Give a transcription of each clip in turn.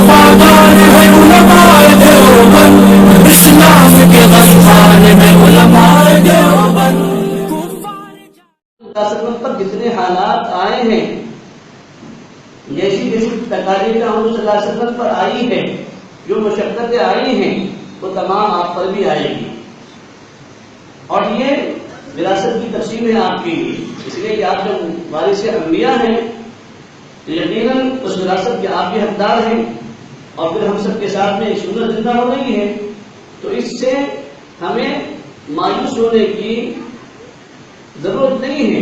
وفادار ہے علماء دیوبند، اسلام کے غمخان ہے علماء دیوبند۔ پر جتنے حالات آئے ہیں، جیسی جیسی تکالیف ہم صلی اللہ علیہ وسلم پر آئی ہے، جو مشقتیں آئی ہیں وہ تمام آپ پر بھی آئے گی، اور یہ وراثت کی تقسیم ہے آپ کے لیے، اس لیے کہ آپ جب وارث انبیاء ہیں یقیناً اس وراثت کے آپ بھی حقدار ہیں، اور پھر ہم سب کے ساتھ میں ایک سنت زندہ ہو رہی ہے، تو اس سے ہمیں مایوس ہونے کی ضرورت نہیں ہے،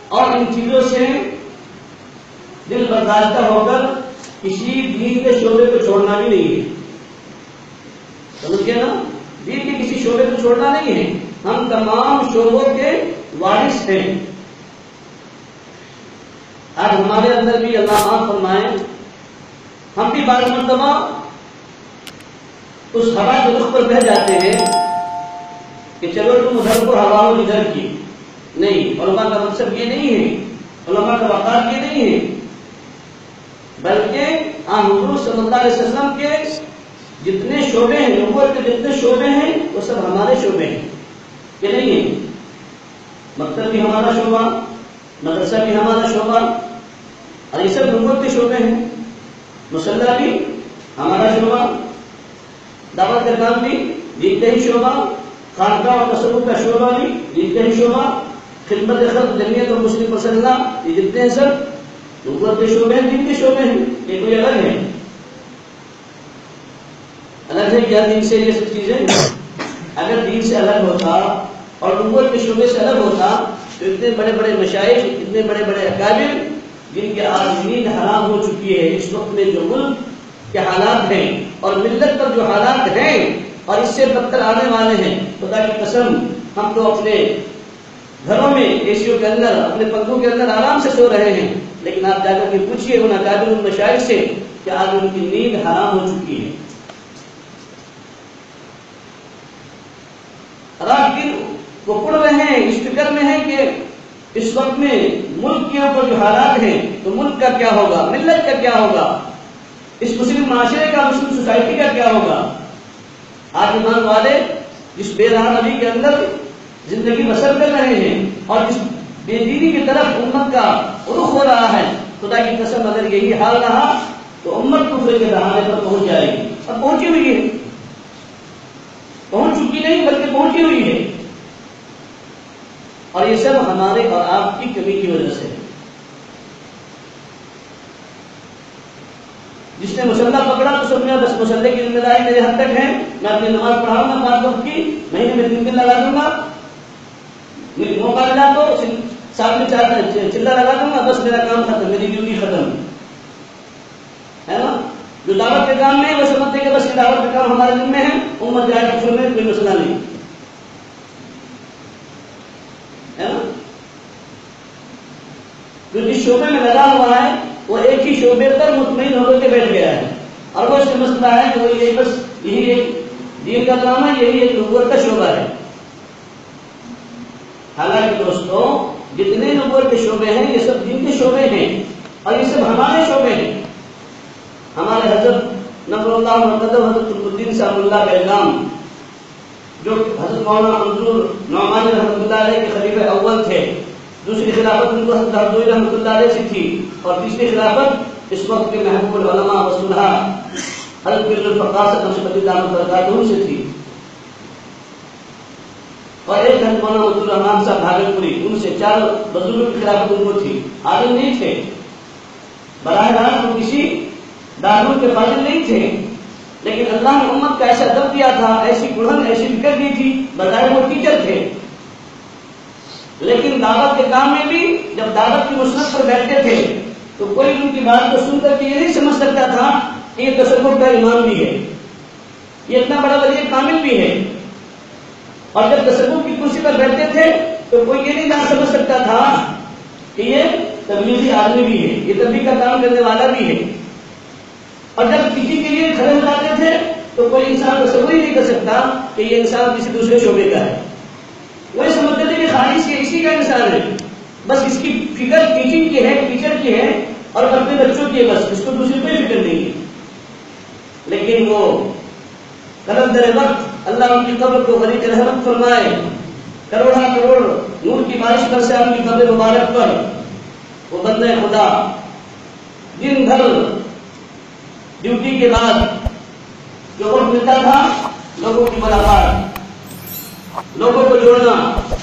اور ان چیزوں سے دل برداشتہ ہو کر کسی دین کے شعبے کو چھوڑنا بھی نہیں ہے، سمجھ گئے نا؟ دین کے کسی شعبے کو چھوڑنا نہیں ہے، ہم تمام شعبوں کے وارث ہیں۔ آج ہمارے اندر بھی اللہ معاف فرمائے، ہم بھی بعض مرتبہ اس ہوا کے رخ پر بہ جاتے ہیں کہ چلو تم ادھر کو ہوا ہو ادھر کی، نہیں، علماء کا مقصد یہ نہیں ہے، علماء کا وقار یہ نہیں ہے، بلکہ حضور صلی اللہ علیہ وسلم کے جتنے شعبے ہیں، نبوت کے جتنے شعبے ہیں وہ سب ہمارے شعبے ہیں، یہ نہیں ہے، مکتب بھی ہمارا شعبہ، مدرسہ بھی ہمارا شعبہ، اور یہ سب نبوت کے شعبے ہیں، مصلی بھی ہمارا شعبہ، دعوت کا کام بھی دیکھتے ہی شعبہ، خانقاہ اور تصوف کا شعبہ بھی دیکھتے ہی شعبہ، خدمت خلق جمعیت اور مسلم مسلح یہ جتنے ہیں سب نبوت کے شعبے ہیں، دین کے شعبے ہیں، یہ کوئی الگ ہے؟ الگ ہے کیا دین سے یہ سب چیزیں؟ اگر دین سے الگ ہوتا اور نبوت کے شعبے سے الگ ہوتا تو اتنے بڑے بڑے مشائخ، اتنے بڑے بڑے اکابر جن کے آج نیند حرام ہو چکی ہے، اس وقت میں جو ملک کے حالات ہیں اور ملت پر جو حالات ہیں اور اس سے بدتر آنے والے ہیں، خدا کی قسم ہم تو اپنے گھروں میں اے سیوں کے اندر اپنے پنکھوں کے اندر آرام سے سو رہے ہیں، لیکن آپ جا کر کے پوچھیے ان اکابر ان مشائخ سے کہ آج ان کی نیند حرام ہو چکی ہے، رات دن وہ پڑھ رہے ہیں، اس فکر میں ہے کہ اس وقت میں ملک کے اوپر جو حالات ہیں تو ملک کا کیا ہوگا، ملت کا کیا ہوگا، اس مسلم معاشرے کا، مسلم سوسائٹی کا کیا ہوگا۔ آج ایمان والے جس بے راہ نبی کے اندر زندگی بسر کر رہے ہیں اور جس بے دینی کی طرف امت کا رخ ہو رہا ہے، خدا کی قسم اگر یہی حال رہا تو امت کفر کے دہانے پر پہنچ جائے گی، اور پہنچی ہوئی ہے، پہنچ چکی نہیں بلکہ پہنچی ہوئی ہے، اور یہ سب ہمارے اور آپ کی کمی کی وجہ سے ہے۔ جس نے مسلح پکڑا تو سمجھا بس مسلح کی ذمہ داری میرے حد تک ہے، میں اپنی نماز پڑھاؤں گا 5 وقت کی، مہینے میں 3 دن لگا دوں گا، موقع ملا تو سال میں 4 چلہ لگا دوں گا، بس میرا کام ختم، میری ڈیوٹی ختم ہے نا۔ جو دعوت کے کام میں وہ سمجھتے کہ بس یہ دعوت کا کام ہمارے ذمہ ہے، امت جائے کچھ میں کوئی مسئلہ نہیں ہے نا۔ جو جس شعبے میں لگا ہوا ہے وہ ایک ہی شعبے پر مطمئن ہو کر کے بیٹھ گیا ہے، اور وہ اس کا مسئلہ ہے کہ وہ یہ بس یہی ایک دین کا کام ہے، یہی ایک نبوت کا شعبہ ہے۔ حالانکہ دوستوں جتنے نبوت کے شعبے ہیں یہ سب دین کے شعبے ہیں، اور یہ سب ہمارے شعبے ہیں۔ ہمارے حضرت نبر اللہ مقدم حضرت الدین صاحب اللہ کا اعلان، جو حضرت مولانا منظور نعمانی رحمۃ اللہ علیہ کے خلیفہ اول تھے، دوسری خلافت ان کو حضرت عبداللہ رحمۃ اللہ علیہ سے تھی، اور تیسری خلافت اس وقت کے محبوب العلماء و صلحاء حضرت میر الفقار نشأت اللہ برکاتہ سے تھی، اور ایک حضرت مولانا عبد الرحمان صاحب بھاگلپوری، ان سے 4 بزرگوں کی خلافت ان کو تھی۔ عالم نہیں تھے، براہ راست وہ کسی دارالعلوم کے فاضل نہیں تھے، لیکن اللہ نے امت کا ایسا دب دیا تھا، ایسی کڑھن، ایسی فکر دی تھی، بظاہر وہ ٹیچر تھے، لیکن دعوت کے کام میں بھی جب دعوت کی مسند پر بیٹھتے تھے تو کوئی ان کی بات کو سن کر کے یہ نہیں سمجھ سکتا تھا کہ یہ تصوف کا امام بھی ہے، یہ اتنا بڑا ولی کامل بھی ہے، اور جب تصوف کی کرسی پر بیٹھتے تھے تو کوئی یہ نہیں سمجھ سکتا تھا کہ یہ تبلیغی آدمی بھی ہے، یہ تبلیغ کا کام کرنے والا بھی ہے، اور جب کسی کے لیے کھڑے ہو جاتے تھے تو کوئی انسان تصور ہی نہیں کر سکتا کہ یہ انسان کسی دوسرے شعبے کا ہے، وہی سمجھتے تھے کہ خارج کے اسی کا انسان ہے، بس اس کی فکر ٹیچنگ کی ہے، ٹیچر کی ہے، اور اپنے بچوں کی بس، اس کو دوسری کوئی فکر نہیں ہے. لیکن وہ قلندر وقت اللہ ان کی قبر کو غریق رحمت فرمائے، کروڑا کروڑ نور کی بارش برسے ان کی قبر مبارک پر. وہ بندے خدا دن بھر ڈیوٹی کے بعد جو وقت ملتا تھا لوگوں کی ملاقات، لوگوں کو جوڑنا،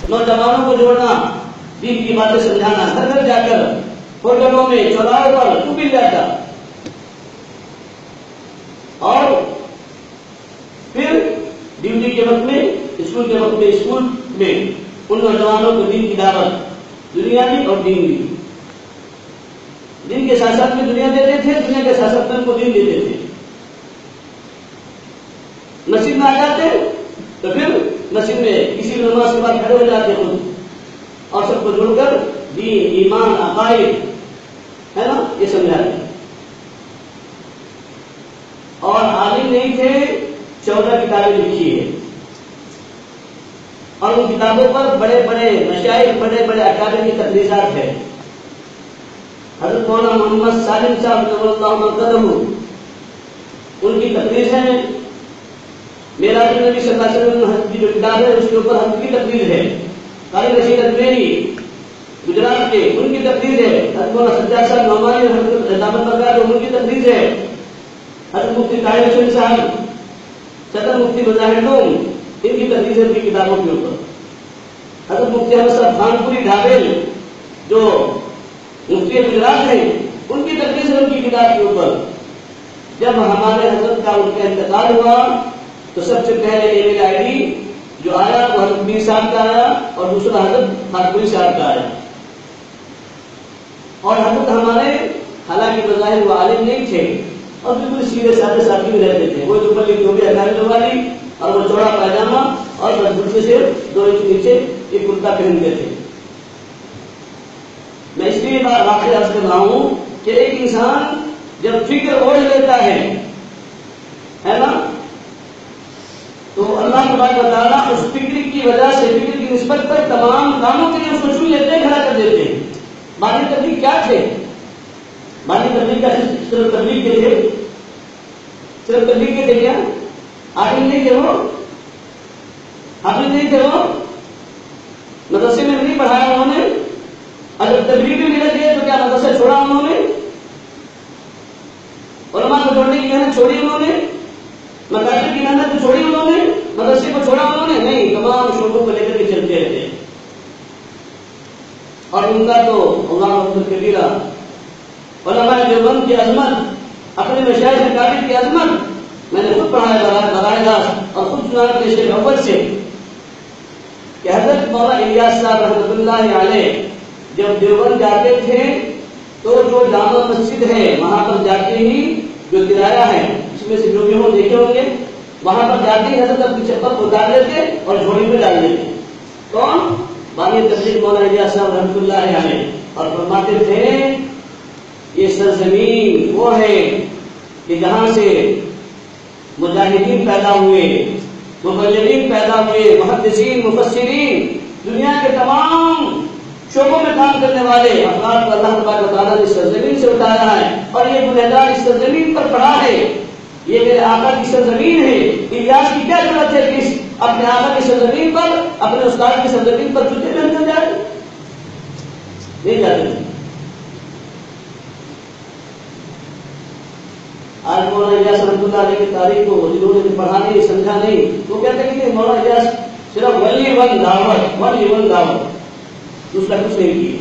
نوجوانوں کو جوڑنا، دین کی باتیں سمجھانا، گھر گھر جا کر ہوٹلوں میں چوراہوں پر تو مل جاتا. اور پھر ڈیوٹی کے وقت میں، اسکول کے وقت میں، اسکول میں ان نوجوانوں کو دین کی دعوت، دنیا کی اور دین کی. دین کے ساتھ ساتھ میں دنیا دیتے تھے، دنیا کے ساتھ ساتھ میں ان کو دین دیتے تھے. مسجد میں آ جاتے تو پھر مسجد میں کسی نماز کے بعد کھڑے ہو جاتے خود اور سب کو جوڑ کر دین، ایمان، عقائد ہے نا یہ سمجھاتے. اور عالم نہیں تھے، 14 کتابیں لکھی ہے اور ان کتابوں پر بڑے بڑے مشائخ، بڑے بڑے اکابر کی تقریرات ہے. حضرت مولانا محمد سالم صاحب رضی اللہ عنہ ان کی تقریر ہے. معراج النبی صلی اللہ علیہ وسلم کی جو کتاب ہے اس کے اوپر حضرت کی تقریر ہے. قاری رشید اجمیری گجرات کے ان کی تقریر ہے. حضرت مولانا سجاد صاحب نعمانی اور حضرت دامت برکات ان کی تقریر ہے. حضرت مفتی طاہر حسین صاحب صدر مفتی مظاہر ان کی تقریر ہے ان کی کتابوں کے اوپر. حضرت مفتی احمد صاحب خانپوری ڈھابیل جو مفتی گجرات ہیں ان کی تقریر ہے ان کی کتاب کے اوپر. جب ہمارے حضرت کا ان کا انتقال ہوا تو سب سے پہلے ای میل آئی ڈی جو آیا وہ حضرت میر صاحب کا آیا اور دوسرا حضرت خانپوری صاحب کا آیا. اور حضرت ہمارے حالانکہ بظاہر وہ عالم نہیں تھے اور بالکل سیدھے سادے ساتھی بھی رہتے تھے. وہ دوپر لکھی ہوگی 18 والی اور وہ چوڑا پائجامہ اور بس سے 2 انچ نیچے ایک کرتا پہنتے تھے. میں اس لیے بات واقعی عرض کر رہا ہوں کہ ایک انسان جب فکر اوڑھ لیتا ہے نا تو اللہ تبارک و تعالیٰ اس فکر کی وجہ سے، فکر کی نسبت پر تمام کاموں کے لیے اس کو چن لیتے ہیں، کھڑا کر دیتے ہیں. بانی تبلیغ کیا تھے؟ بانی تبلیغ کا صرف تبلیغ کے لیے، صرف تبلیغ کے لیے کیا عالم نہیں تھے وہ، حافظ نہیں تھے وہ، مدرسے میں نہیں پڑھایا انہوں نے. اگر تبلیغ بھی ملے دیے تو کیا مدرسہ چھوڑا انہوں نے؟ علماء کو چھوڑنے کی محنت چھوڑی انہوں نے؟ مکاتب کی محنت کو چھوڑی انہوں نے؟ مدرسے کو چھوڑا انہوں نے؟ نہیں، تمام شعبوں کو لے کر کے چلتے رہتے. اور ان کا تو اللہ اکبر کبیرہ، علماء دیوبند کی عظمت، اپنے مشائخ اکابر کی عظمت میں نے خود پڑھایا براہ راست اور خود سنا کے شیخ اول سے کہ حضرت مولانا الیاس صاحب رحمۃ اللہ علیہ جب دیوبند جاتے تھے تو جو جامع مسجد ہے وہاں پر جاتے ہی جو کرایہ ہے اس میں سے جو بھی ہوں دیکھے ہوں گے، وہاں پر جاتے ہی حضرت اپنی چپل کو اتار لیتے اور جھولی میں ڈال دیتے. کون؟ بانی تبلیغ مولانا الیاس صاحب رحمۃ اللہ علیہ. اور فرماتے تھے یہ سرزمین وہ ہے کہ جہاں سے مجاہدین پیدا ہوئے، مبلغین پیدا ہوئے، محدثین، مفسرین، دنیا کے تمام شعبوں میں کام کرنے والے افراد کو اللہ تبارک و تعالیٰ نے اس سرزمین سے اٹھایا ہے. اور یہ گنہگار اس سرزمین پر پڑا ہے. یہ میرے آقا کی سرزمین ہے. الیاس کی کیا ضرورت ہے کہ اپنے آقا کی سرزمین پر، اپنے استاد کی سرزمین پر جوتے پہن کر جائے؟ نہیں جاتے. آج مولانا الیاس رحمۃ اللہ علیہ کی تاریخ کو جنہوں نے پڑھا نہیں، سمجھا نہیں، وہ کہتے ہیں کہ مولانا الیاس صرف ولی ون دعوت، دوسرا کچھ نہیں کی.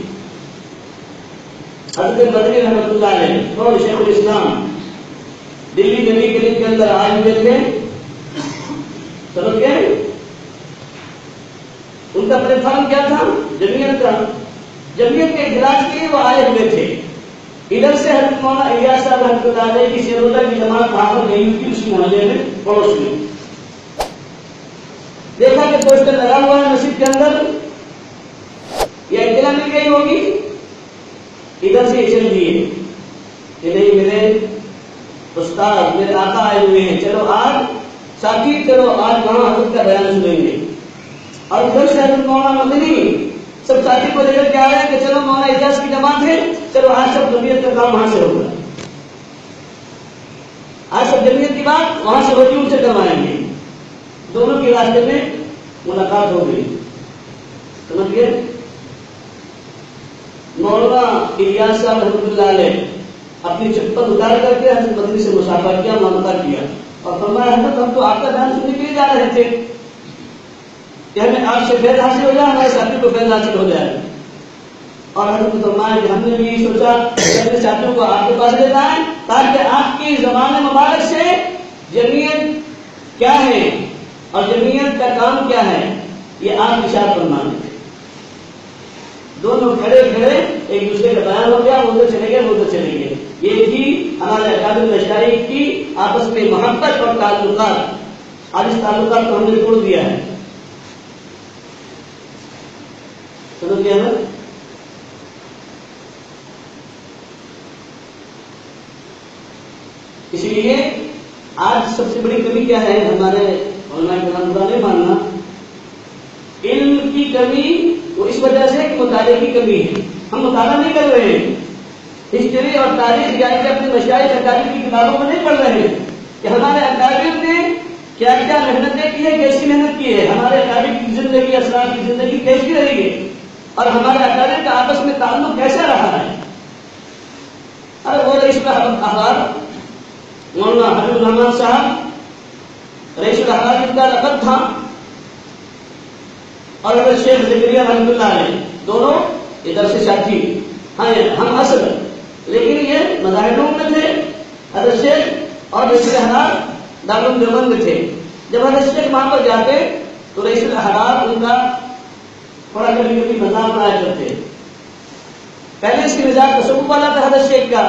حضرت مدنی رحمۃ اللہ علیہ اور شیخ الاسلام دلی نبی کلینک کے اندر آئے ہوئے تھے. سمجھ گئے؟ ان کا پلیٹ فارم کیا تھا؟ جمعیت کا. جمعیت کے اجلاس کے لیے وہ آئے ہوئے تھے. ادھر سے حضرت مولانا الیاس صاحب رحمۃ اللہ علیہ کی شیروزہ کی جماعت وہاں پر گئی ہوئی تھی اسی محلے میں پڑوس میں. دیکھا کہ پوسٹر لگا ہوا ہے مسجد کے اندر، یہ اطلاع مل گئی ہوگی، ادھر سے چل دیے کہ نہیں میرے استاد میرے آقا آئے ہوئے ہیں، چلو آج ساتھی چلو آج وہاں حضرت کا بیان سنیں گے. اور ادھر سے حضرت مولانا مدنی سب ساتھی کو لے کر کے آ رہے ہیں کہ چلو مولانا اجاز کی جماعت ہے، چلو آج سب جمعیت کا کام وہاں سے ہوگا، آج سب جمعیت کی بات وہاں سے ہوتی ان سے کروائیں گے۔ دونوں کے راستے میں ملاقات ہو گئی، سمجھ گئے؟ مولانا الیاس صاحب رحمۃ اللہ علیہ اپنی چپل اتار کر کے حضرت مدنی سے مصافحہ کیا، معاملہ کیا اور فرمایا حضرت ہم تو آپ کا بیان سننے کے لیے جا رہے تھے کہ ہمیں آپ سے فیض حاصل ہو جائے، ہمارے ساتھی کو فیض حاصل ہو جائے۔ اور حضرت فرمایا کہ ہم نے بھی یہی سوچا کہ اپنے ساتھیوں کو آپ کے پاس لے جائیں تاکہ آپ کی زبان مبارک سے جمعیت کیا ہے اور جمعیت کا کام کیا ہے یہ آپ ارشاد فرمائیں۔ دونوں کھڑے کھڑے ایک دوسرے کا بیان ہو گیا، وہ تو چلے گئے، وہ تو چلے گئے۔ یہ تھی ہمارے اکابر مشائخ کی آپس میں محبت اور تعلقات۔ آج اس تعلقات کو ہم نے توڑ دیا ہے، سمجھ گیا نا؟ اسی لیے آج سب سے بڑی کمی کیا ہے ہمارے علماء کرام کا نہیں ماننا، علم کی کمی وہ اس وجہ سے کہ مطالعے کی کمی ہے۔ ہم مطالعہ نہیں کر رہے ہیں، ہسٹری اور تاریخ جائے کے اپنے مشائخ اکابر کی کتابوں میں نہیں پڑھ رہے ہیں کہ ہمارے اکابر نے کیا کیا محنتیں کی ہے، کیسی محنت کی ہے، ہمارے اکابر کی زندگی، اسلاف کی زندگی کیسی رہی ہے اور ہمارے اکابر کا آپس میں تعلق کیسا رہا ہے۔ ارے وہ رئیس الاحبار مولانا حبیب الرحمان صاحب رئیس الاحبار ان کا لقب تھا، اور حضرت شیخ زکریا رحمۃ اللہ علیہ دونوں ادھر سے ساتھی، ہاں ہم اصل لیکن یہ مظاہروں میں تھے۔ حضرت شیخ اور رئیس الاحبار دارالعلوم دیوبند میں تھے۔ جب حضرت شیخ وہاں پر جاتے تو رئیس الاحبار ان کا تھوڑا کبھی کبھی مذاق بنایا کرتے۔ پہلے اس کی مزاج تصوف والا تھا حضرت شیخ کا،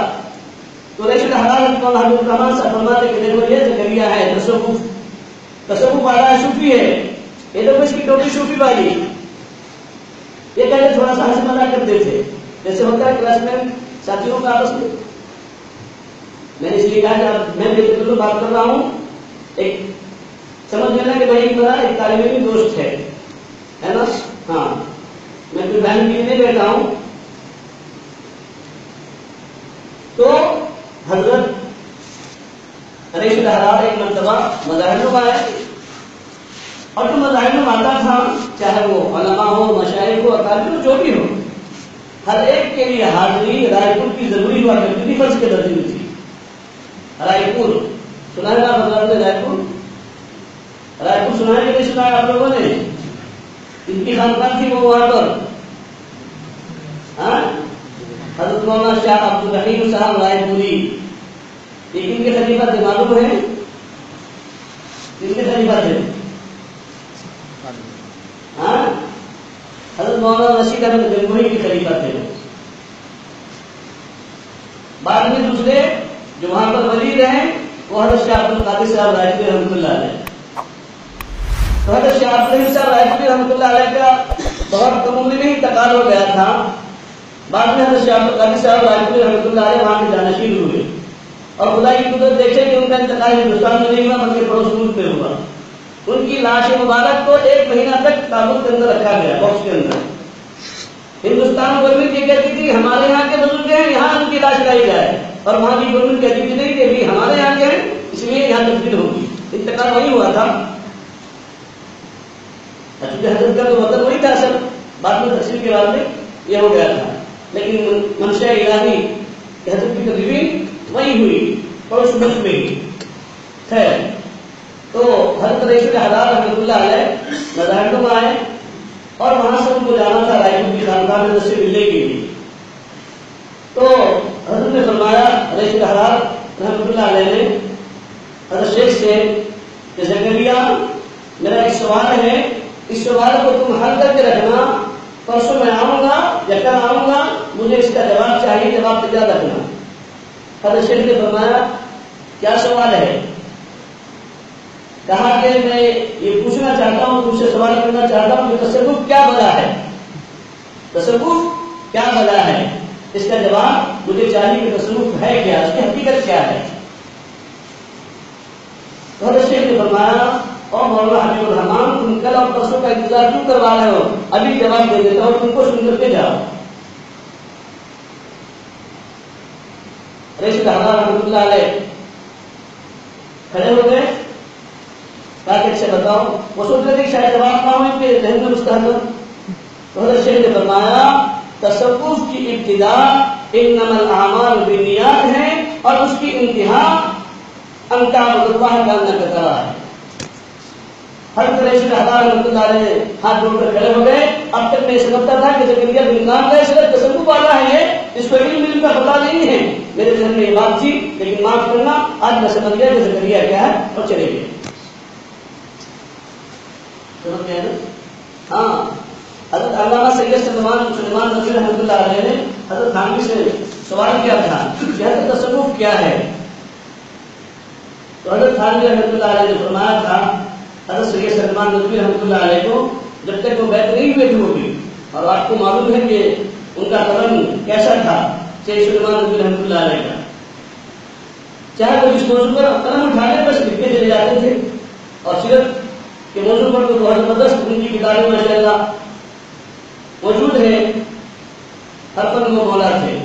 تو رئیس الاحبار حبیب الرحمان صاحب فرماتے کہ دیکھو یہ زکریا ہے، تصوف والا ہے، صوفی ہے، یہ دیکھو اس کی ٹوپی صوفی والی۔ یہ کہتے تھوڑا سا ہنسی مذاق کرتے تھے، جیسے ہوتا ہے کلاس میں ساتھیوں کا آپس میں نے اس لیے کہا کہ میں بالکل بات کر رہا ہوں، ایک سمجھ لینا کہ بھائی میرا ایک طالب علم دوست ہے نا، ہاں میں کوئی بہن کی نہیں بیٹھا ہوں۔ تو حضرت رئیس الاحبار ایک مرتبہ مظاہر میں آئے، اور جو مظاہر میں آتا تھا چاہے وہ علماء ہو، مشائخ ہو، اکابر ہو، جو بھی ہو، ہر ایک کے لیے حاضری رائے پور کی ضروری ہوا کرتی تھی، فرض کے درجے میں تھی۔ رائے پور سنا ہے آپ حضرات نے؟ رائے پور سنا ہے کہ نہیں سنا ہے آپ لوگوں نے؟ ان کی خاندان تھی وہ وہاں پر، ہاں حضرت مولانا شاہ عبد الرحیم صاحب رائے پوری، لیکن کے خلیفہ تھے معلوم ہے؟ کن کے خلیفہ تھے؟ ہاں حضرت مولانا رشید احمد گنگوہی کے خلیفہ تھے۔ بعد میں دوسرے جو وہاں پر ولی رہے وہ حضرت شاہ عبد القادر صاحب رائے پوری رحمۃ اللہ علیہ۔ تو حضرت شاہ عبد الرحیم صاحب رائے پوری رحمۃ اللہ علیہ کا بہت کم عمری میں انتقال ہو گیا تھا۔ بعد میں حضرت شاہ عبد القادر صاحب رائے پوری رحمۃ اللہ علیہ وہاں کے جانشین ہوئے، اور خدا کی قدرت دیکھے کہ ان کا انتقال ہندوستان میں نہیں ہوا بلکہ پڑوس ملک میں ہوا۔ ان کی لاش مبارک کو 1 مہینہ تک تابوت کے اندر رکھا گیا، باکس کے اندر۔ ہندوستان گورنمنٹ یہ کہتی تھی ہمارے یہاں کے بزرگ ہیں یہاں ان کی لاش لائی جائے، اور وہاں کی گورنمنٹ کہتی تھی نہیں کہ بھی ہمارے یہاں کے ہیں اس لیے یہاں تبدیل ہوگی۔ انتقال وہی ہوا تھا، حضرت کا تو وطن وہی تھا، اصل بعد میں تقسیم کے بعد میں یہ ہو گیا تھا، لیکن منشا الہی حضرت کی تدبیر وہی ہوئی پڑوس ملک میں ہی۔ خیر، تو حضرت رئیس الاحبار رحمۃ اللہ علیہ مظاہروں میں آئے، اور وہاں سے ان کو جانا تھا رائے پور کی خاندان میں سے ملنے کے لیے۔ تو حضرت نے فرمایا رئیس الاحبار رحمۃ اللہ علیہ نے حضرت شیخ سے کہ زکریا میرا ایک سوال ہے، اس سوال کو تم حل کر کے رکھنا، پرسوں میں آؤں گا یا کل آؤں گا، مجھے اس کا جواب چاہیے، جواب تیار رکھنا۔ حضرت شیخ نے فرمایا کیا سوال ہے؟ کہا کہ میں یہ پوچھنا چاہتا ہوں، تم سے سوال کرنا چاہتا ہوں کہ تصوف کیا بلا ہے، تصوف کیا بلا ہے، اس کا جواب مجھے چاہیے کہ تصوف ہے کیا، اس کی حقیقت کیا ہے۔ تو حضرت شیخ نے فرمایا اور مولانا حبیب الرحمان تم کل اور پرسوں کا انتظار کیوں کروا رہے ہو؟ ابھی جواب دے دیتا ہوں، تم کو سن کر کے جاؤ۔ رشید احمد رحمۃ اللہ علیہ کھڑے ہو گئے، کہا کہ اچھا بتاؤ، وہ سوچ رہے تھے شاید جواب نہ ہو ان کے ذہن میں مستحضر، تو حضرت شیخ نے فرمایا تصوف کی ابتدا انما الاعمال بالنیات ہے اور اس کی انتہا ان تعبد اللہ کانک تراہ ہے۔ حضرت رشید احمد رحمۃ اللہ علیہ ہاتھ جوڑ کر کھڑے ہو گئے۔ اب تک میں سمجھتا تھا کہ زکریا بن امام کا صرف تصوف والا ہے، اس کو علم کا پتہ نہیں ہے، میرے ذہن میں یہ بات تھی، لیکن معاف کرنا آج میں سمجھ گیا کہ زکریا کیا ہے اور چلے گئے۔ سمجھ گئے نا؟ ہاں، حضرت علامہ سید سلیمان نقوی رحمۃ اللہ علیہ نے حضرت تھانوی سے سوال کیا تھا کہ حضرت تصوف کیا ہے؟ تو حضرت تھانوی رحمۃ اللہ علیہ نے فرمایا تھا حضرت سید سلیمان نقوی رحمۃ اللہ علیہ کو جب تک وہ بیعت نہیں ہوئے ہوگی، اور آپ کو معلوم ہے کہ ان کا قلم کیسا تھا سید سلیمان نقوی رحمۃ اللہ علیہ کا، چاہے وہ جس موضوع پر قلم اٹھانے بس لکھتے چلے جاتے تھے، اور صرف کہ موضوع پر تو بہت زبردست ان کی کتابیں ماشاء اللہ موجود ہے، ہر فن میں مولا تھے۔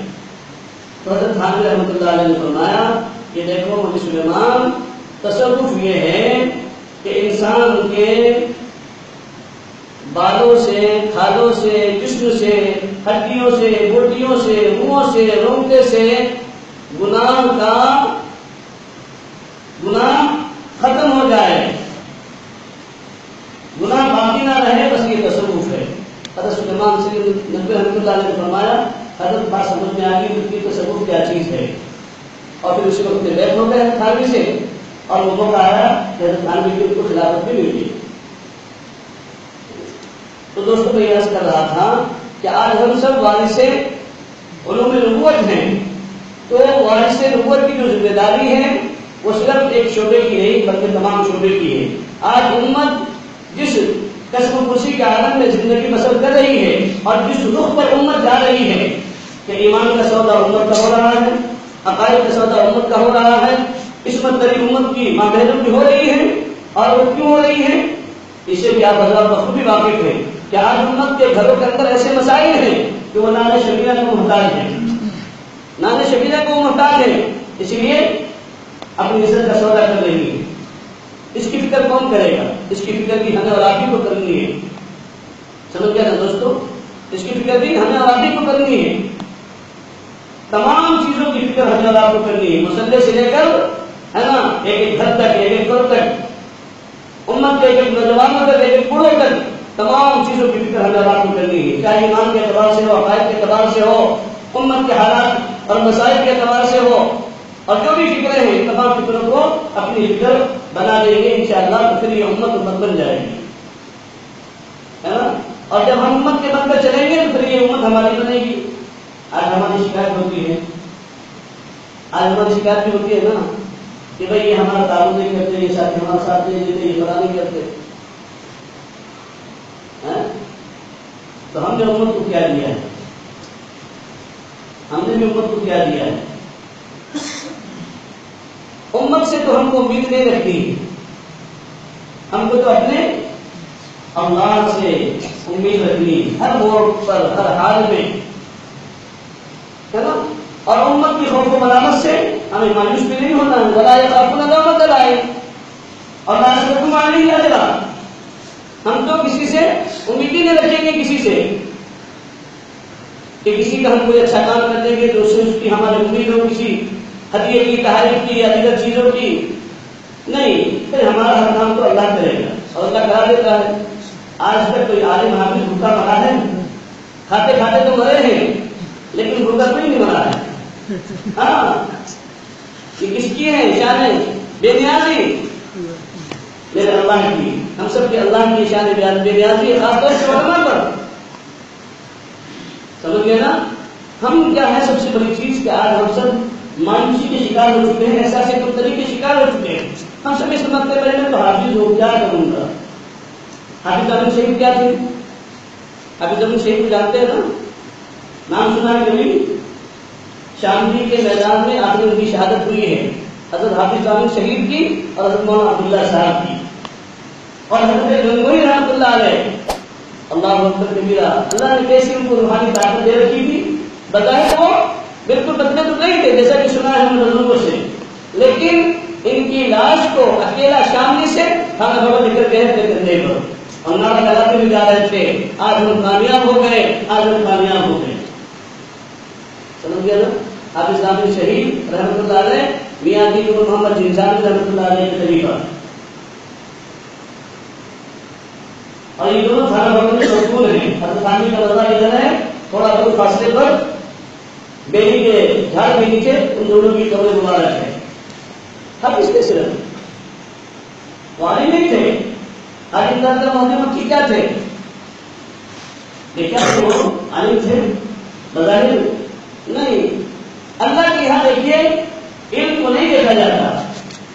تو حضرت تھانوی رحمۃ اللہ علیہ نے فرمایا کہ دیکھو مجھے سلیمان، تصوف یہ ہے کہ انسان کے بالوں سے، کھالوں سے، جسم سے، ہڈیوں سے، بوٹیوں سے، منہوں سے، رونگٹے سے گناہ ختم ہو جائے، گناہ باقی نہ رہے، بس یہ تصوف ہے۔ حضرت سلیمان سے نقوی رحمۃ اللہ علیہ نے فرمایا حضرت بات سمجھ میں آ گئی کہ تصوف کیا چیز ہے، اور پھر اسی وقت بیعت ہو گئے تھانوی سے، اور وہ موقع آیا کہ حضرت تھانوی کی ان کو خلافت بھی مل گئی۔ تو دوستوں میں یہ عرض کر رہا تھا کہ آج ہم سب وارث علوم نبوت ہیں، تو وارث نبوت کی جو ذمہ داری ہے وہ صرف ایک شعبے کی نہیں بلکہ تمام شعبے کی ہے۔ آج امت جس کسب خوشی کے عالم میں زندگی بسر کر رہی ہے اور جس رخ پر امت جا رہی ہے کہ ایمان کا سودا امت کا ہو رہا ہے، عقائد کا سودا امت کا ہو رہا ہے، عصمت دری امت کی مامحرم کی ہو رہی ہے، اور وہ کیوں ہو رہی ہے اس سے بھی آپ حضرات بخود بھی واقف ہیں کہ آج امت کے گھروں کے اندر ایسے مسائل ہیں کہ وہ نان شبیرہ کو محتاج ہیں، نان شبیرہ کو محتاج ہیں، اس لیے اپنی عزت کا سودا کر رہی ہے۔ اس کی فکر کون کرے گا؟ اس کی فکر بھی ہمیں اور آپ ہی کو کرنی ہے، سمجھ گیا نا دوستو؟ اس کی فکر بھی ہمیں اور آپ ہی کو کرنی ہے، تمام چیزوں کی فکر ہمیں اور آپ کو کرنی ہے، مسلح سے لے کر ہے نا ایک ایک گھر تک، ایک ایک فرد تک، امت کے ایک ایک نوجوانوں تک، ایک ایک بوڑھوں تک، تمام چیزوں کی فکر ہمیں اور آپ کو کرنی ہے، چاہے ایمان کے اعتبار سے ہو، عقائد کے اعتبار سے ہو، امت کے حالات اور مسائل کے اعتبار سے ہو، اور جو بھی فکریں ہیں تمام فکروں کو اپنی فکر بنا دیں گے انشاءاللہ، تو پھر یہ امت بن جائے گی، ہے نا؟ اور جب ہم امت کے بن کر چلیں گے تو پھر یہ امت ہماری بنے گی۔ آج ہماری شکایت ہوتی ہے، آج ہماری شکایت بھی ہوتی ہے نا کہ بھائی یہ ہمارا تعاون نہیں کرتے، یہ ساتھ ہمارا ساتھ نہیں دیتے، یہ فلاں نہیں کرتے، تو ہم نے امت کو کیا دیا ہے؟ ہم نے بھی امت کو کیا دیا ہے؟ امت سے تو ہم کو امید نہیں رکھتی، ہم کو تو اپنے اللہ سے امید رکھنی ہر موڑ پر، ہر حال میں، ہے نا؟ اور امت کی خوف و ملامت سے ہمیں مایوس بھی نہیں ہونا ہے، ولا یخافون لومۃ لائم، اور نہ شرم آنے کی اجرا، ہم تو کسی سے امید ہی نہیں رکھیں گے، کسی سے کہ کسی کا ہم کوئی اچھا کام کر دیں گے تو اس سے اس کی ہماری امید ہو، کسی ہدیے کی، تحائف کی یا دیگر چیزوں کی نہیں، پھر ہمارا ہر کام تو اللہ کرے گا اور اللہ کرا دیتا ہے۔ آج تک کوئی عالم حافظ بھوکا مرا ہے؟ کھاتے کھاتے تو مرے ہیں لیکن بھوکا کوئی نہیں مرا ہے۔ ہاں، یہ کس کی ہے شان بے نیازی؟ میرے اللہ کی، ہم سب کے اللہ کی شان بے نیازی، خاص طور سے علماء پر، سمجھ گئے نا؟ ہم کیا ہے سب سے بڑی چیز کہ آج ہم سب مایوسی کے شکار ہو چکے ہیں، احساس کمتری کے شکار ہو چکے ہیں۔ ہم سب اس مطلب میں تو حافظ ہو، کیا کروں گا؟ حافظ امین شہید کیا تھے؟ حافظ امین شہید کو جانتے ہیں نا؟ نام سنا ہے کبھی؟ شاملی کے میدان میں آخر ان کی شہادت ہوئی ہے، حضرت حافظ امین شہید کی اور حضرت مولانا عبداللہ صاحب کی، اور حضرت گنگوئی رحمۃ اللہ علیہ، اللہ اکبر کبیرہ، اللہ نے کیسی ان کو روحانی طاقت دے رکھی تھی. بتائیں تو بالکل بدلے تو نہیں تھے جیسا کہ سنا ہے ہم بزرگوں سے، لیکن ان کی لاش کو اکیلا شاملی سے کھانا بابا لے کر گئے تھے کندھے پر اور نعرہ لگاتے بھی جا رہے تھے، آج ہم کامیاب ہو گئے، آج ہم کامیاب ہو گئے. سمجھ گیا نا؟ حافظ اسلامی شہید رحمۃ اللہ علیہ، میاں جی نور محمد جنزانی رحمۃ اللہ علیہ کے خلیفہ، اور یہ دونوں تھانہ بابا میں مشغول ہیں. حضرت خانی کا رضا ادھر ہے، تھوڑا دور فاصلے پر بیری کے جھاڑ کے نیچے ان دونوں کی قبر مبارک ہے. حافظ کے صرف واری نہیں تھے، عالم دادا مودی مکی کیا تھے؟ کیا وہ عالم تھے بظاہر؟ نہیں. اللہ کے یہاں دیکھیے علم کو نہیں دیکھا جاتا،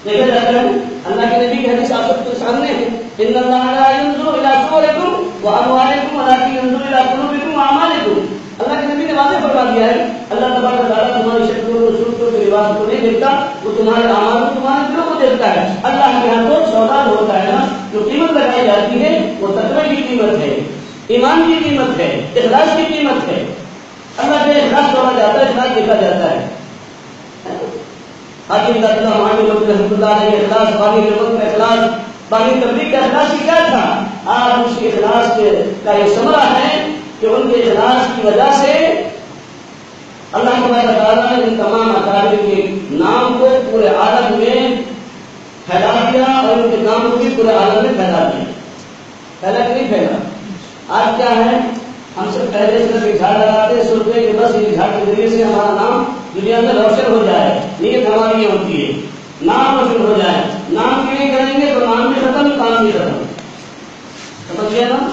دیکھا جاتا ہے اللہ کے نبی کی حدیث آپ سب کے سامنے ہے، ان اللہ لا ينظر الى صوركم واموالكم ولكن ينظر الى قلوبكم واعمالكم. اللہ کے نبی نے واضح فرما دیا ہے اللہ تبارک و تعالیٰ تمہاری شکلوں کو، صورتوں کے لباس کو نہیں دیکھتا، وہ تمہارے اعمال کو، تمہارے دلوں کو دیکھتا ہے. اللہ کے یہاں تو سودا ہوتا ہے نا، جو قیمت لگائی جاتی ہے وہ تقوی کی قیمت ہے، ایمان کی قیمت ہے، اخلاص کی قیمت ہے. اللہ سے اخلاص توڑا جاتا ہے، اخلاص دیکھا جاتا ہے. حاکم اللہ محمد رحمۃ اللہ علیہ اخلاص، باقی لوگوں کا اخلاص، باقی تبلیغ کا اخلاص ہی کیا تھا؟ آج اس کے اخلاص کا یہ ثمرہ ہے کہ ان کے اخلاص کی وجہ سے اللہ تبارک و تعالیٰ نے ان تمام اکابر کے نام کو پورے عالم میں پھیلا دیا اور ان کے نام کو بھی پورے عالم میں پھیلا دیا. پھیلا کہ نہیں پھیلا؟ آج کیا ہے، ہم سب پہلے صرف ایک جھاڑ لگاتے سوچتے کہ بس یہ جھاڑ کے ذریعے سے ہمارا نام دنیا میں روشن ہو جائے. نیت ہماری یہ ہوتی ہے نام روشن ہو جائے. نام کے لیے کریں گے تو نام بھی ختم، کام بھی ختم. سمجھ گیا نا؟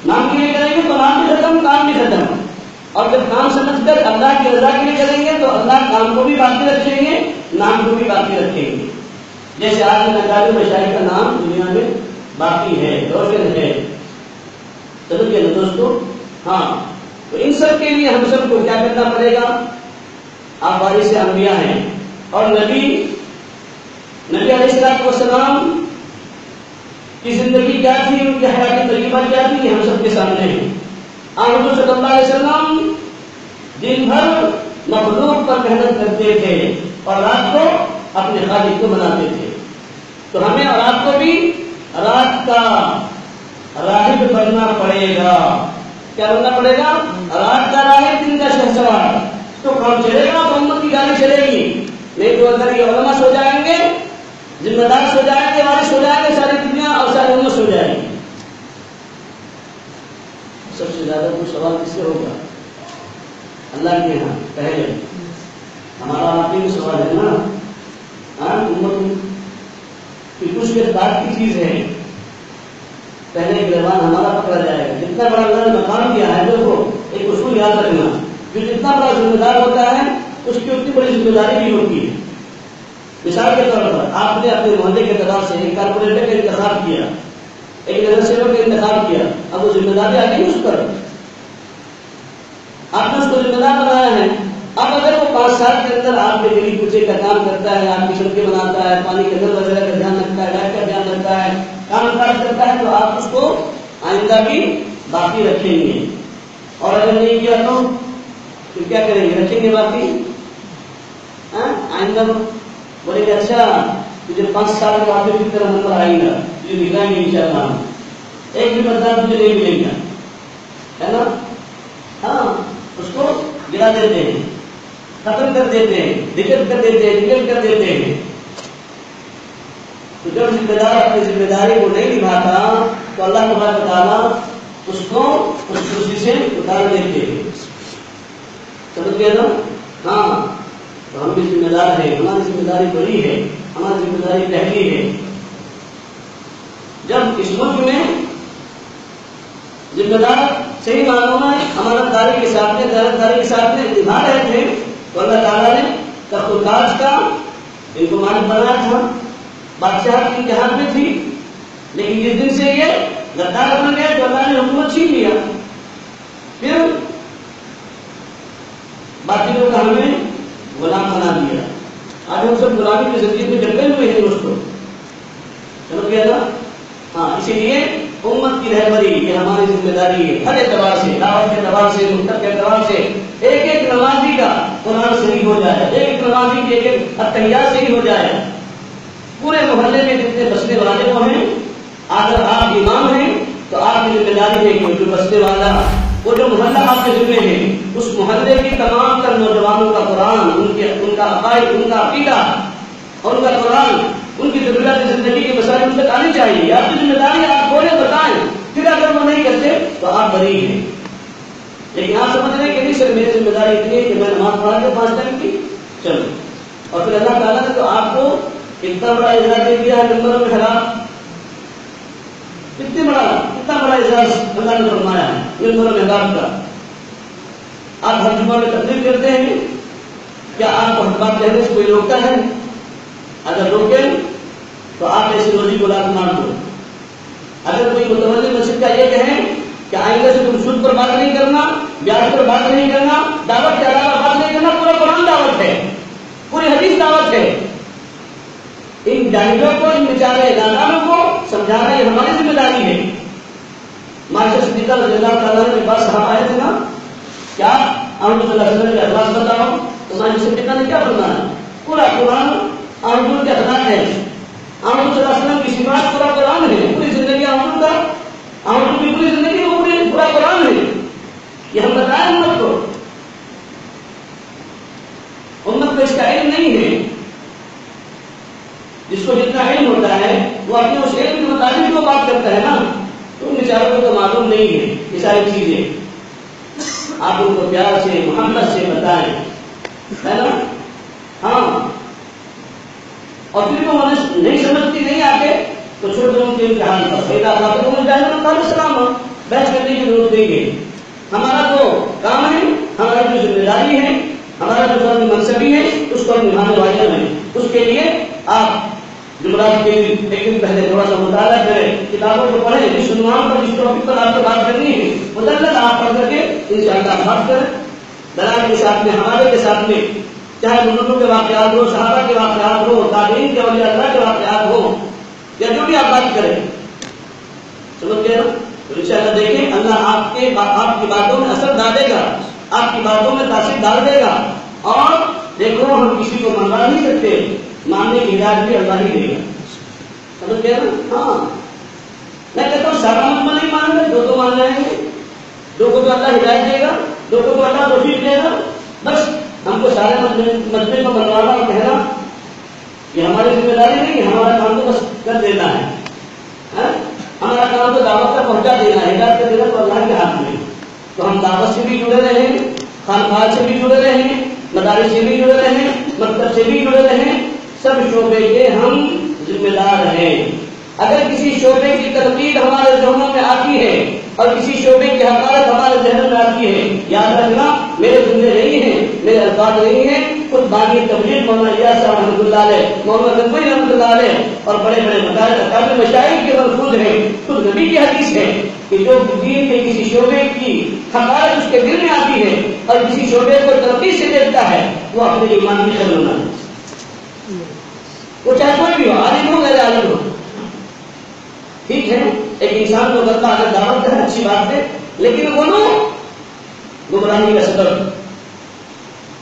نام کے لیے کریں گے تو نام بھی ختم، کام بھی ختم. اور جب کام سمجھ کر اللہ کی رضا کے لیے کریں گے تو اللہ کام کو بھی باقی رکھیں گے، نام کو بھی باقی رکھیں گے. جیسے آج نقابی مشاہیر کا نام دنیا میں باقی ہے، روشن ہے. چلو نا دوستو، ہاں تو ان سب کے لیے ہم سب کو کیا کرنا پڑے گا؟ آپ وارث انبیاء ہیں اور نبی علیہ السلام کی زندگی کیا تھی، ان کی حیات طیبہ کیا تھی، ہم سب کے سامنے ہے. حضور صلی اللہ علیہ وسلم دن بھر مخلوق پر محنت کرتے تھے اور رات کو اپنے خالق کو مناتے تھے. تو ہمیں اور آپ کو بھی رات کا راہب بننا پڑے گا. کیا بننا پڑے گا؟ رات کا راہب، دن کا شہسوار. تو کام چلے گا تو امت کی گاڑی چلے گی. نہیں تو اگر یہ علماء سو جائیں گے، ذمہ دار سو جائیں گے، وارث ہو جائیں گے، ساری دنیا اور ساری امت سو جائے گی. سب سے زیادہ کوئی سوال کس سے ہوگا؟ اللہ کے یہاں پہلے. ہمارا آپ ہی سوال ہے نا. امت کی کچھ بات کی چیز ہے، پہلے گربان ہمارا پکڑا جائے گا. جتنا بڑا اللہ نے مقام دیا ہے، دیکھو ایک اصول یاد رکھنا، جو جتنا بڑا ذمہ دار ہوتا ہے اس کی اتنی بڑی ذمہ داری بھی ہوتی ہے. مثال کے طور پر آپ نے اپنے محلے کے اعتبار سے ایک کارپوریٹر کا انتخاب کیا، ایک نگر سیوک کا انتخاب کیا. اب وہ ذمہ داری آ گئی اس پر، آپ نے اس کو ذمہ دار بنایا ہے. اب اگر وہ 5 سال کے اندر آپ کے گلی کوچے کا کام کرتا ہے، آپ کی سڑکیں بناتا ہے، پانی کے نل وغیرہ کا دھیان رکھتا ہے، لائٹ کا دھیان رکھتا ہے، کام کاج کرتا ہے، تو آپ اس کو آئندہ بھی باقی رکھیں گے. اور اگر نہیں کیا تو کیا کریں گے؟ رکھیں گے باقی. آئندہ بولے کہ اچھا تجھے 5 سال کے بعد بھی طرح نمبر آئے گا، تجھے دکھائیں گے انشاءاللہ، ایک بھی مدد تجھے نہیں ملے گا، ہے نا؟ ہاں، اس کو گرا دیتے ہیں، ختم کر دیتے ہیں، ڈیلیٹ کر دیتے ہیں، ڈیلیٹ کر دیتے ہیں. تو جب ذمہ دار اپنی ذمہ داری کو نہیں نبھاتا تو اللہ تبارک و تعالیٰ اس کو اس کرسی سے اتار دیتے ہیں. سمجھ گئے نا؟ ہاں، تو ہم بھی ذمہ دار ہیں، ہماری ذمہ داری بڑی ہے، ہماری ذمہ داری پہلی ہے. جب اس ملک میں ذمہ دار صحیح معنوں میں امانت داری کے ساتھ میں، دیانتداری کے ساتھ میں نبھا رہے تھے تو اللہ تعالیٰ نے تخت و تاج کا ان کو مالک بنایا تھا. بادشاہ کی جہاز میں تھی، لیکن جس دن سے یہ غدار بن گئے تو اللہ نے حکومت چھین لیا. پھر باقی لوگ ہمیں غلام بنا دیا. آج ہم سب غلامی کے ذریعے میں جگڑے ہوئے ہیں دوستوں. چلو گیا نا. ہاں اسی لیے امت کی رہبری یہ ہماری ذمہ داری ہے ہر اعتبار سے، دعوت کے اعتبار سے، مکتب کے اعتبار سے. ایک ایک نمازی کا قرآن صحیح ہو جائے، ایک ایک نمازی کی ایک ایک اتحیات صحیح ہو جائے. پورے محلے میں جتنے بسنے والے وہ ہیں، اگر آپ امام ہیں تو آپ کی ذمہ داری ہے کہ جو بسنے والا وہ جو محلہ آپ کے ذمہ ہے اس محلے کی تمام تر نوجوانوں کا قرآن، ان کا عقائد، ان کا عقیدہ اور ان کا قرآن، ان کی ضروریات زندگی کے مسائل ان تک آنی چاہیے. آپ کی ذمہ داری آپ بولے بتائیں، پھر اگر وہ نہیں کرتے تو آپ بری ہیں. لیکن آپ سمجھ رہے کہ نہیں سر میری ذمہ داری اتنی ہے کہ میں نماز پڑھا کے 5 ٹائم کی چلو. اور پھر اللہ تعالیٰ نے تو آپ کو اتنا بڑا اعزاز دے دیا ہے نمبروں میں خراب، کتنا بڑا اعزاز اللہ نے فرمایا ہے نمبروں میں خراب کا. آپ ہر جمعہ میں تقریر کرتے ہیں، کیا آپ کو حق بات کہنے سے کوئی روکتا ہے؟ اگر روکے تو آپ ایسے روزی کو لات مار دو. اگر کوئی متوجہ مسجد کا یہ کہیں کہ آئندہ سے تم سود پر بات نہیں کرنا، بیاج پر بات نہیں کرنا، دعوت کے علاوہ بات نہیں کرنا، پورا قرآن دعوت ہے، پوری حدیث دعوت ہے. ان جاہلوں کو، ان بیچارے نادانوں کو سمجھانا یہ ہماری ذمہ داری ہے. معاشر صدیقہ رضی اللہ تعالیٰ کے پاس صاحب آئے تھے نا، کیا آپ صلی اللہ علیہ وسلم کے اخلاق بتاؤ تو معاشر صدیقہ نے کیا فرمایا؟ پورا قرآن آمدن کے اخلاق ہے. آمدن صلی اللہ علیہ وسلم کی صفات پورا قرآن ہے، پوری زندگی آمدن کا، آمدن کی پوری زندگی وہ پورا قرآن ہے. یہ ہم بتائیں امت کو، امت کو اس کا علم نہیں ہے. جس کو جتنا علم ہوتا ہے وہ اپنے اس علم کے مطابق وہ بات کرتا ہے نا. تو ان بیچاروں کو تو معلوم نہیں ہے یہ ساری چیزیں. آپ ان کو پیار سے، محبت سے بتائیں، ہے نا. ہاں، اور پھر وہ نہیں سمجھتی، نہیں آتے تو چھوڑ دو ان کے امتحان پر. سلام بحث کرنے کی ضرورت نہیں ہے. ہمارا جو کام ہے، ہماری جو ذمہ داری ہے، ہمارا جو فرض منصبی ہے اس کو ہم نبھانے والے ہیں. اس کے لیے آپ جمعرات کے ایک دن پہلے تھوڑا سا مطالعہ کریں، کتابوں کو پڑھیں، جس عنوان پر جس ٹاپک پر آپ کو بات کرنی ہے مدلل آپ پڑھ کر کے انشاءاللہ بات کریں. دلائل کے ساتھ میں، حوالے کے ساتھ میں، چاہے بزرگوں کے واقعات ہو، صحابہ کے واقعات ہو، تابعین کے اولیاء اللہ کے واقعات ہو، یا جو بھی آپ بات کریں. سمجھ گئے نا؟ تو انشاءاللہ دیکھیں اللہ آپ کی باتوں میں اثر ڈالے گا، آپ کی باتوں میں تاثیر ڈال دے گا. اور دیکھو ہم کسی کو منگوا نہیں سکتے، ماننے کی ہدایت بھی اللہ ہی دے گا. سمجھ گئے نا؟ ہاں، میں کہتا ہوں سارا مجمع نہیں مان رہے، دو مان رہے ہیں. دو کو تو اللہ ہدایت دے گا، دو کو اللہ توفیق دے گا. بس ہم کو سارے مجمع کو بنوانا اور کہنا یہ ہماری ذمہ داری نہیں، ہمارا کام تو بس کر دینا ہے. ہمارا کام تو دعوت تک پہنچا دینا ہے، ہدایت کر دینا تو اللہ کے ہاتھ میں. تو ہم دعوت سے بھی جڑے رہے، خانقاہ سے بھی جڑے رہے، مدارس سے بھی جڑے رہے، مکتب سے بھی جڑے رہے، سب شعبے کے ہم ذمہ دار ہیں. اگر کسی شعبے کی تنقید ہمارے ذہنوں میں آتی ہے اور کسی شعبے کی حقارت ہمارے ذہن میں آتی ہے، یاد رکھنا میرے جملے نہیں ہیں، میرے الفاظ نہیں ہیں، خود بانی تبلیغ مولانا الیاس صاحب رحمۃ اللہ علیہ، مولانا نقوی رحمۃ اللہ علیہ اور بڑے بڑے اکابر مشائخ کے ملفوظ ہیں. خود نبی کی حدیث ہے کہ جو دین کے کسی شعبے کی حقارت اس کے دل میں آتی ہے اور کسی شعبے کو ترقی سے دیکھتا ہے وہ اپنے ایمان کی خبر بنا، وہ چاہے کوئی بھی ہو، عالم ہو غیر عالم ہو. ٹھیک ہے، ایک انسان کو غلطہ اگر دعوت ہے اچھی بات ہے، لیکن وہ گمراہی کا سبب.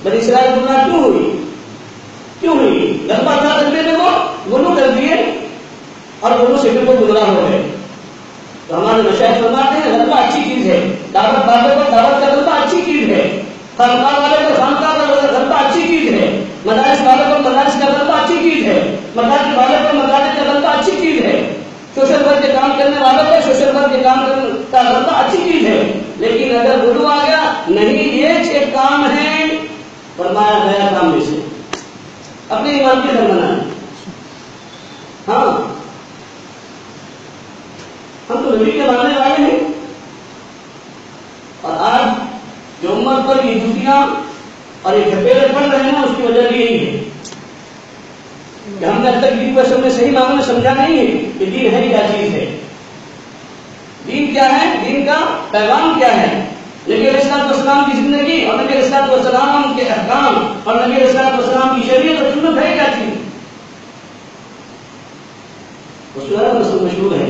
بنی اسرائیل گمراہ کیوں ہوئی؟ غلطہ تھا غلطے میں وہ گناہ کر دیے اور گناہ سے پھر وہ گمراہ ہو گئے. تو ہمارے مشائخ فرماتے ہیں غلطہ اچھی چیز ہے، دعوت والے کو دعوت کا غلطہ اچھی چیز ہے، خانقاہ والے کو خانقاہ کا غلطہ اچھی چیز ہے، مدارس والے کو مدارس کا غلطہ اچھی چیز ہے، مدارس والے کو مدارس کا غلطہ اچھی چیز ہے، سوشل ورک کے کام کرنے والوں کو سوشل ورک کے کام کا غلطہ اچھی چیز ہے. لیکن اگر غلو آ گیا، نہیں یہ 6 کام ہیں فرمایا گیا کام میں سے اپنے ایمان کی گھر بنانا. ہاں، ہم تو نبی کے ماننے والے ہیں. اور آج جو امت پر یہ جوتیاں اور یہ ٹھپیرے پڑ رہے ہیں اس کی وجہ بھی یہی ہے کہ ہم نے اب تک دین کو اصل میں صحیح معنوں میں سمجھا نہیں ہے کہ دین ہے کیا چیز ہے، دین کیا ہے، دین کا پیغام کیا ہے. نبی علیہ الصلوۃ والسلام کی زندگی اور نبی علیہ الصلوۃ والسلام کے احکام اور نبی علیہ الصلوۃ والسلام کی شریعت اور سنت ہے کیا چیز. اس کو مشہور ہے،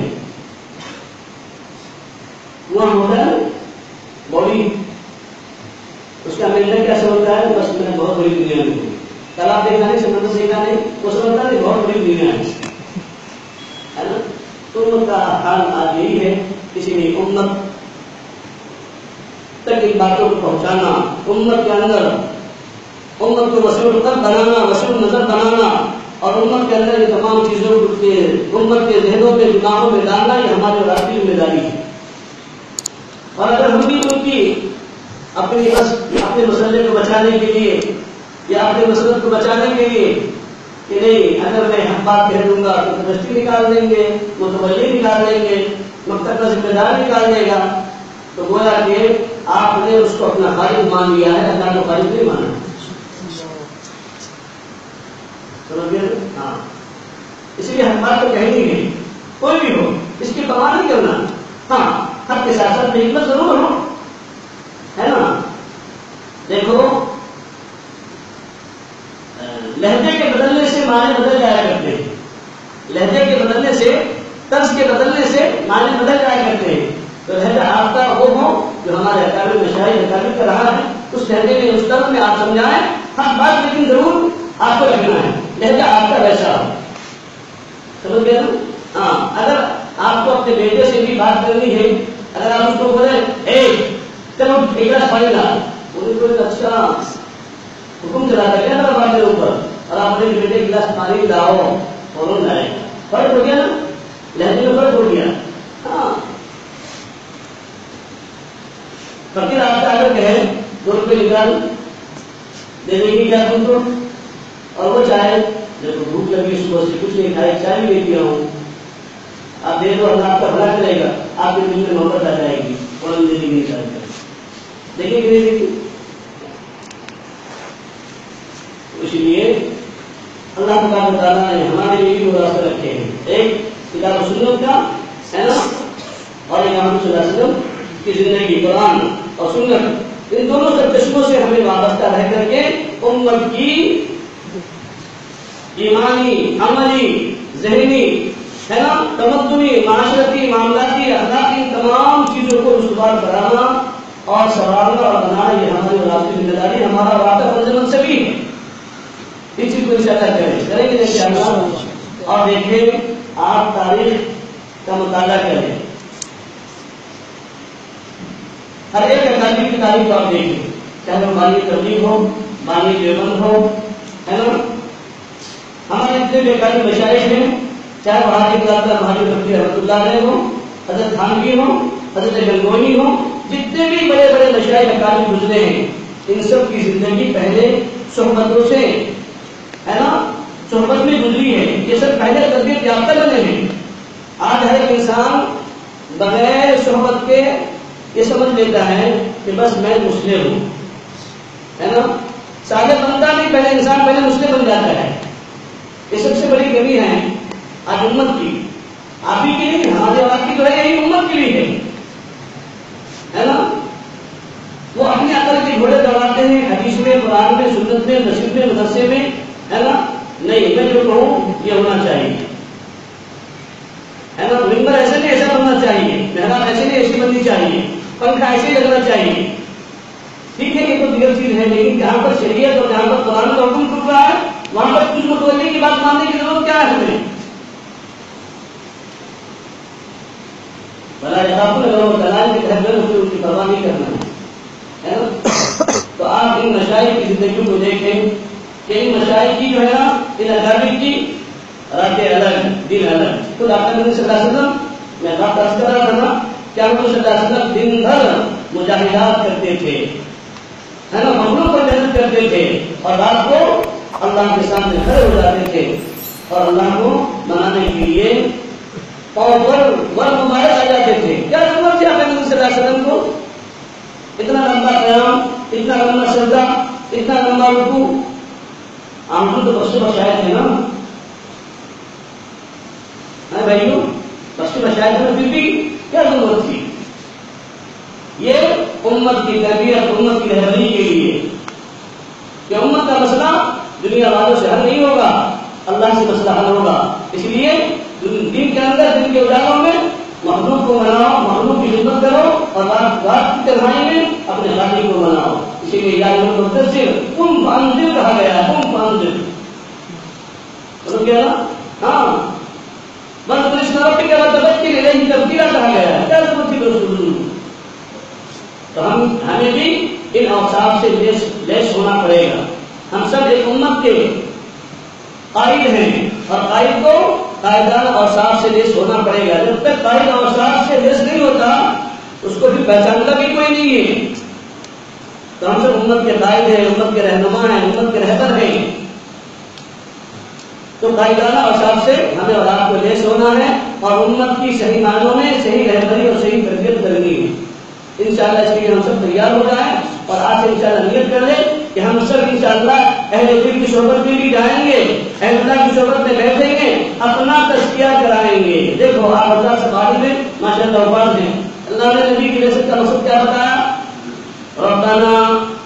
کنواں ہوتا ہے باڈی، اس کا ملنا کیا سمجھتا ہے؟ بس میں بہت بڑی دنیا میں ہوں، تالاب دیکھا نہیں، سمندر دیکھا نہیں، وہ سمجھتا ہے بہت بڑی دنیا ہے نا؟ تو امت کا حال آج یہی ہے، کسی بھی امت تک ان باتوں کو پہنچانا، امت کے اندر امت کو وسیع القلب بنانا، وسیع النظر بنانا، اور امت کے اندر یہ تمام چیزوں کے امت کے ذہنوں میں دماغوں میں ڈالنا، یہ ہماری اور آپ کی ذمہ داری ہے۔ اور اگر ہم بھی ان کی اپنے مسئلے کو بچانے کے لیے یا اپنے مسلط کو بچانے کے لیے کہ نہیں اگر میں حق بات کہہ دوں گا تو دستی نکال دیں گے، متولی نکال دیں گے، مکتب کا ذمہ دار نکال دے گا، تو گویا کہ آپ نے اس کو اپنا خالق مان لیا ہے، اللہ کو خالق نہیں مانا۔ ہاں، اس لیے ہم بات تو کہیں گے کوئی بھی ہو اس کی پرواہ نہیں کرنا، ہاں حق کے ساتھ ساتھ حکمت ضرور ہو، ہے نا؟ دیکھو لہجے کے بدلنے سے معنی بدل جایا کرتے ہیں، لہجے کے بدلنے سے، طرز کے بدلنے سے معنی بدل جایا کرتے ہیں۔ تو لہجہ آپ کا وہ ہو جو ہمارے اکابر مشاہیر اکابر کا رہا ہے، اس لہجے میں اس طرز میں آپ سمجھائیں ہر بات، لیکن ضرور آپ کو رکھنا ہے، لہجہ آپ کا ویسا ہو، سمجھ گئے نا؟ ہاں، اگر آپ کو اپنے بیٹے سے بھی بات کرنی ہے، اگر آپ اس کو بولے اے چلو ایک گلاس پانی لا، وہ کوئی اچھا حکم چلاتا ہے کیا بات کے اوپر، اور آپ اپنے بیٹے گلاس پانی لاؤ، فوراً لائے، فرق ہو گیا نا، لہجے میں فرق ہو گیا۔ ہاں، فقیر آپ کا اگر کہے 2 روپے نکال دے دیں گے کیا تم کو، اور وہ چاہے جب بھوک لگی صبح سے کچھ نہیں کھائی، چائے بھی لے دیا ہوں، آپ دے دو، اللہ آپ کا بھلا کرے گا، آپ کے دل میں محبت آ جائے گی، فوراً دے دیں گے، دیکھیے کہ نہیں دیکھیے۔ اس لیے اللہ تعالیٰ نے ہمارے لیے بھی راستہ رکھے ہیں، ایک کتاب و سنت کا ہے نا، اور ایک محمد صلی اللہ علیہ وسلم کی زندگی، قرآن اور سنت، ان دونوں سے چشموں سے ہمیں وابستہ رہ کر کے امت کی ایمانی، عملی، ذہنی ہے نا، تمدنی، معاشرتی، معاملاتی، اخلاقی تمام چیزوں کو استوار کرانا اور سنوارنا اور بنانا، یہ ہماری اور آپ کی ذمہ داری، ہمارا رابطہ منظم سے بھی ہے۔ اس چیز کو انشاءاللہ کریں گے انشاءاللہ۔ اور دیکھیں آپ تاریخ کا مطالعہ کریں، ہر ایک اکادمی کی تاریخ کو آپ دیکھیں، چاہے وہ بانی تبلیغ ہو، بانی دیوبند ہو، ہے نا، ہمارے جتنے بھی اکادمی مشائخ ہیں، چاہے وہ حاجی قادر مہاجر مفتی رحمۃ اللہ علیہ ہو، حضرت تھانوی ہو، حضرت گنگونی ہو، جتنے بھی بڑے بڑے مشائخ اکادمی گزرے ہیں، ان سب کی زندگی پہلے صحبتوں سے ہے نا، صحبت میں گزری ہے، یہ سب پہلے تربیت یافتہ بنے ہیں۔ آج ہر ایک انسان بغیر صحبت کے یہ سمجھ لیتا ہے کہ بس میں مسلم ہوں، ہے نا، سادہ بندہ نہیں، پہلے انسان پہلے مسلم بن جاتا ہے۔ یہ سب سے بڑی کمی ہے آج امت کی، آپ ہی کی نہیں، ہمارے آپ کی تو ہے، یہی امت کے لیے ہے نا۔ وہ اپنی عقل کے گھوڑے دوڑاتے ہیں، حدیث میں، قرآن میں، سنت میں، نصیب میں، مدرسے میں، ہے نا، نہیں میں جو کہوں یہ ہونا چاہیے، ہے نا، ممبر ایسے نہیں ایسا بننا چاہیے، محراب ایسے نہیں ایسی بننی چاہیے، پنکھا ایسے ہی لگنا چاہیے، ٹھیک ہے، یہ تو دیگر چیز ہے، لیکن جہاں پر شریعت اور جہاں پر قرآن کا حکم ٹوٹ رہا ہے وہاں پر کچھ متولی کی بات ماننے کی ضرورت کیا ہے ہمیں؟ بلا یخافون لومۃ لائم کے تحت ان کی پرواہ نہیں کرنا ہے نا۔ تو آپ ان مشائخ کی زندگیوں کو دیکھیں کہ ان مشائخ کی جو ہے نا، ان اکابر کی راتیں الگ، دن الگ، خود آپ نبی صلی اللہ علیہ وسلم، میں بات عرض کر رہا تھا نا کہ آپ صلی اللہ علیہ وسلم دن بھر مجاہدات کرتے تھے، ہے نا، مغلوب پر محنت کرتے تھے، اور رات کو اللہ کے سامنے کھڑے ہو جاتے تھے اور اللہ کو منانے کے لیے پاؤں پر ور مبارک آ جاتے تھے۔ کیا ضرورت تھی آپ نبی صلی اللہ علیہ وسلم کو اتنا لمبا قیام، اتنا لمبا سجدہ، اتنا لمبا رکوع؟ عام طور پر بس شاید ہے نا بھائیوں، بس شاید ہے، پھر بھی کیا ضرورت تھی؟ یہ امت کی تربیت، امت کی رہبری کے لیے کہ امت کا مسئلہ دنیا والوں سے حل نہیں ہوگا، اللہ سے مسئلہ حل ہوگا۔ اس لیے دن کے اندر دن کے اجالوں میں مخلوق کو مناؤ، مخلوق کی خدمت کرو، اور رات کی تنہائی میں اپنے غازی کو مناؤ. اسی لیے یا مدثر قم فانذر کہا گیا ہے. قم فانذر سمجھ گیا نا؟ ہاں بس اس طرف کے بعد تبکر الیہ تبکیرا کہا گیا ہے. کیا تبکر رسول؟ تو ہمیں بھی ان اوصاف سے لیس ہونا پڑے گا. ہم سب ایک امت کے قائد ہیں اور قائد کو قائدانہ اوصاف سے لیس ہونا پڑے گا. جب تک قائد اوصاف سے لیس نہیں ہوتا اس کو بھی پہچانتا بھی کوئی نہیں ہے. تو ہم سب امت کے قائد ہیں، امت کے رہنما ہیں، امت کے رہبر ہیں. تو قائدانہ اوصاف سے ہمیں اور آپ کو لیس ہونا ہے اور امت کی صحیح معنوں میں صحیح رہبری اور صحیح تربیت کرنی ہے. انشاءاللہ اس کے لیے ہم سب تیار ہو جائیں اور آج سے انشاءاللہ نیت کر لیں کہ ہم سب انشاءاللہ اہل علم کی صحبت میں بھی جائیں گے، اہل اللہ کی صحبت میں بیٹھیں گے، اپنا تزکیہ کرائیں گے. دیکھو آپ اللہ سے بارے میں ماشاءاللہ وفاد ہیں. اللہ نے نبی کی رسالت کا مقصد کیا بتایا؟ ربنا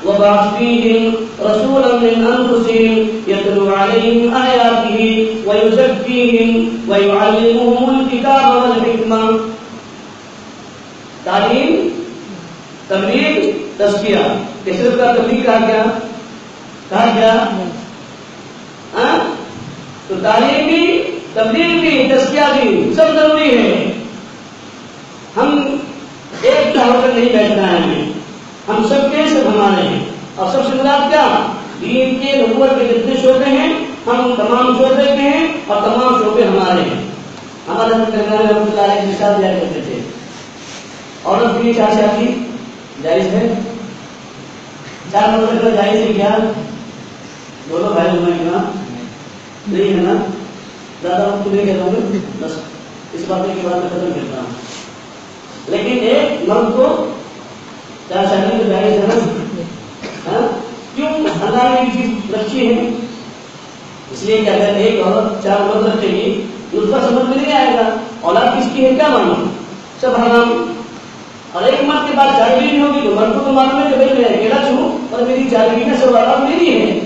وبعث فيهم رسولا من انفسهم يتلو عليهم آياته ويزكيهم ويعلمهم الكتاب والحكمة. تعلیم، تبلیغ، تزکیہ. کثرت کا تبلیغ کہا گیا ہاں؟ تو تعلیم بھی، تبلیغ بھی، تزکیہ بھی سب ضروری ہے. ہم ایک ہو کر نہیں بیٹھنا ہے. ہم سب کے سب ہمارے ہیں اور سب سے مراد کیا؟ دین کے نبوت کے جتنے شعبے ہیں ہم تمام شعبے کے ہیں اور تمام شعبے ہمارے ہیں. ہمارے رحمۃ اللہ علیہ مثال دیا کرتے تھے عورت کے لیے 4 شادی جائز ہے. 4 مرد کا جائز ہے کیا؟ بولو بھائی میں نہیں ہے نا؟ زیادہ وقت نہیں کہتا ہوں، بس اس بات کے بعد میں ختم کرتا ہوں. لیکن ایک مرد کو 4 شادی تو جائز ہے نا؟ کیوں؟ اللہ نے یہ چیز رکھی ہے اس لیے کہ اگر ایک عورت 4 مرد رکھے گی تو اس کا سمجھ میں نہیں آئے گا اولاد کس کی ہے کیا معلوم، سب حرام. اور ایک مرد کے بعد 4 بیوی ہوگی تو مرد کو تو معلوم ہے کہ بھائی میں اکیلا چھوں اور میری 4 بیوی کا سب اولاد میری ہے.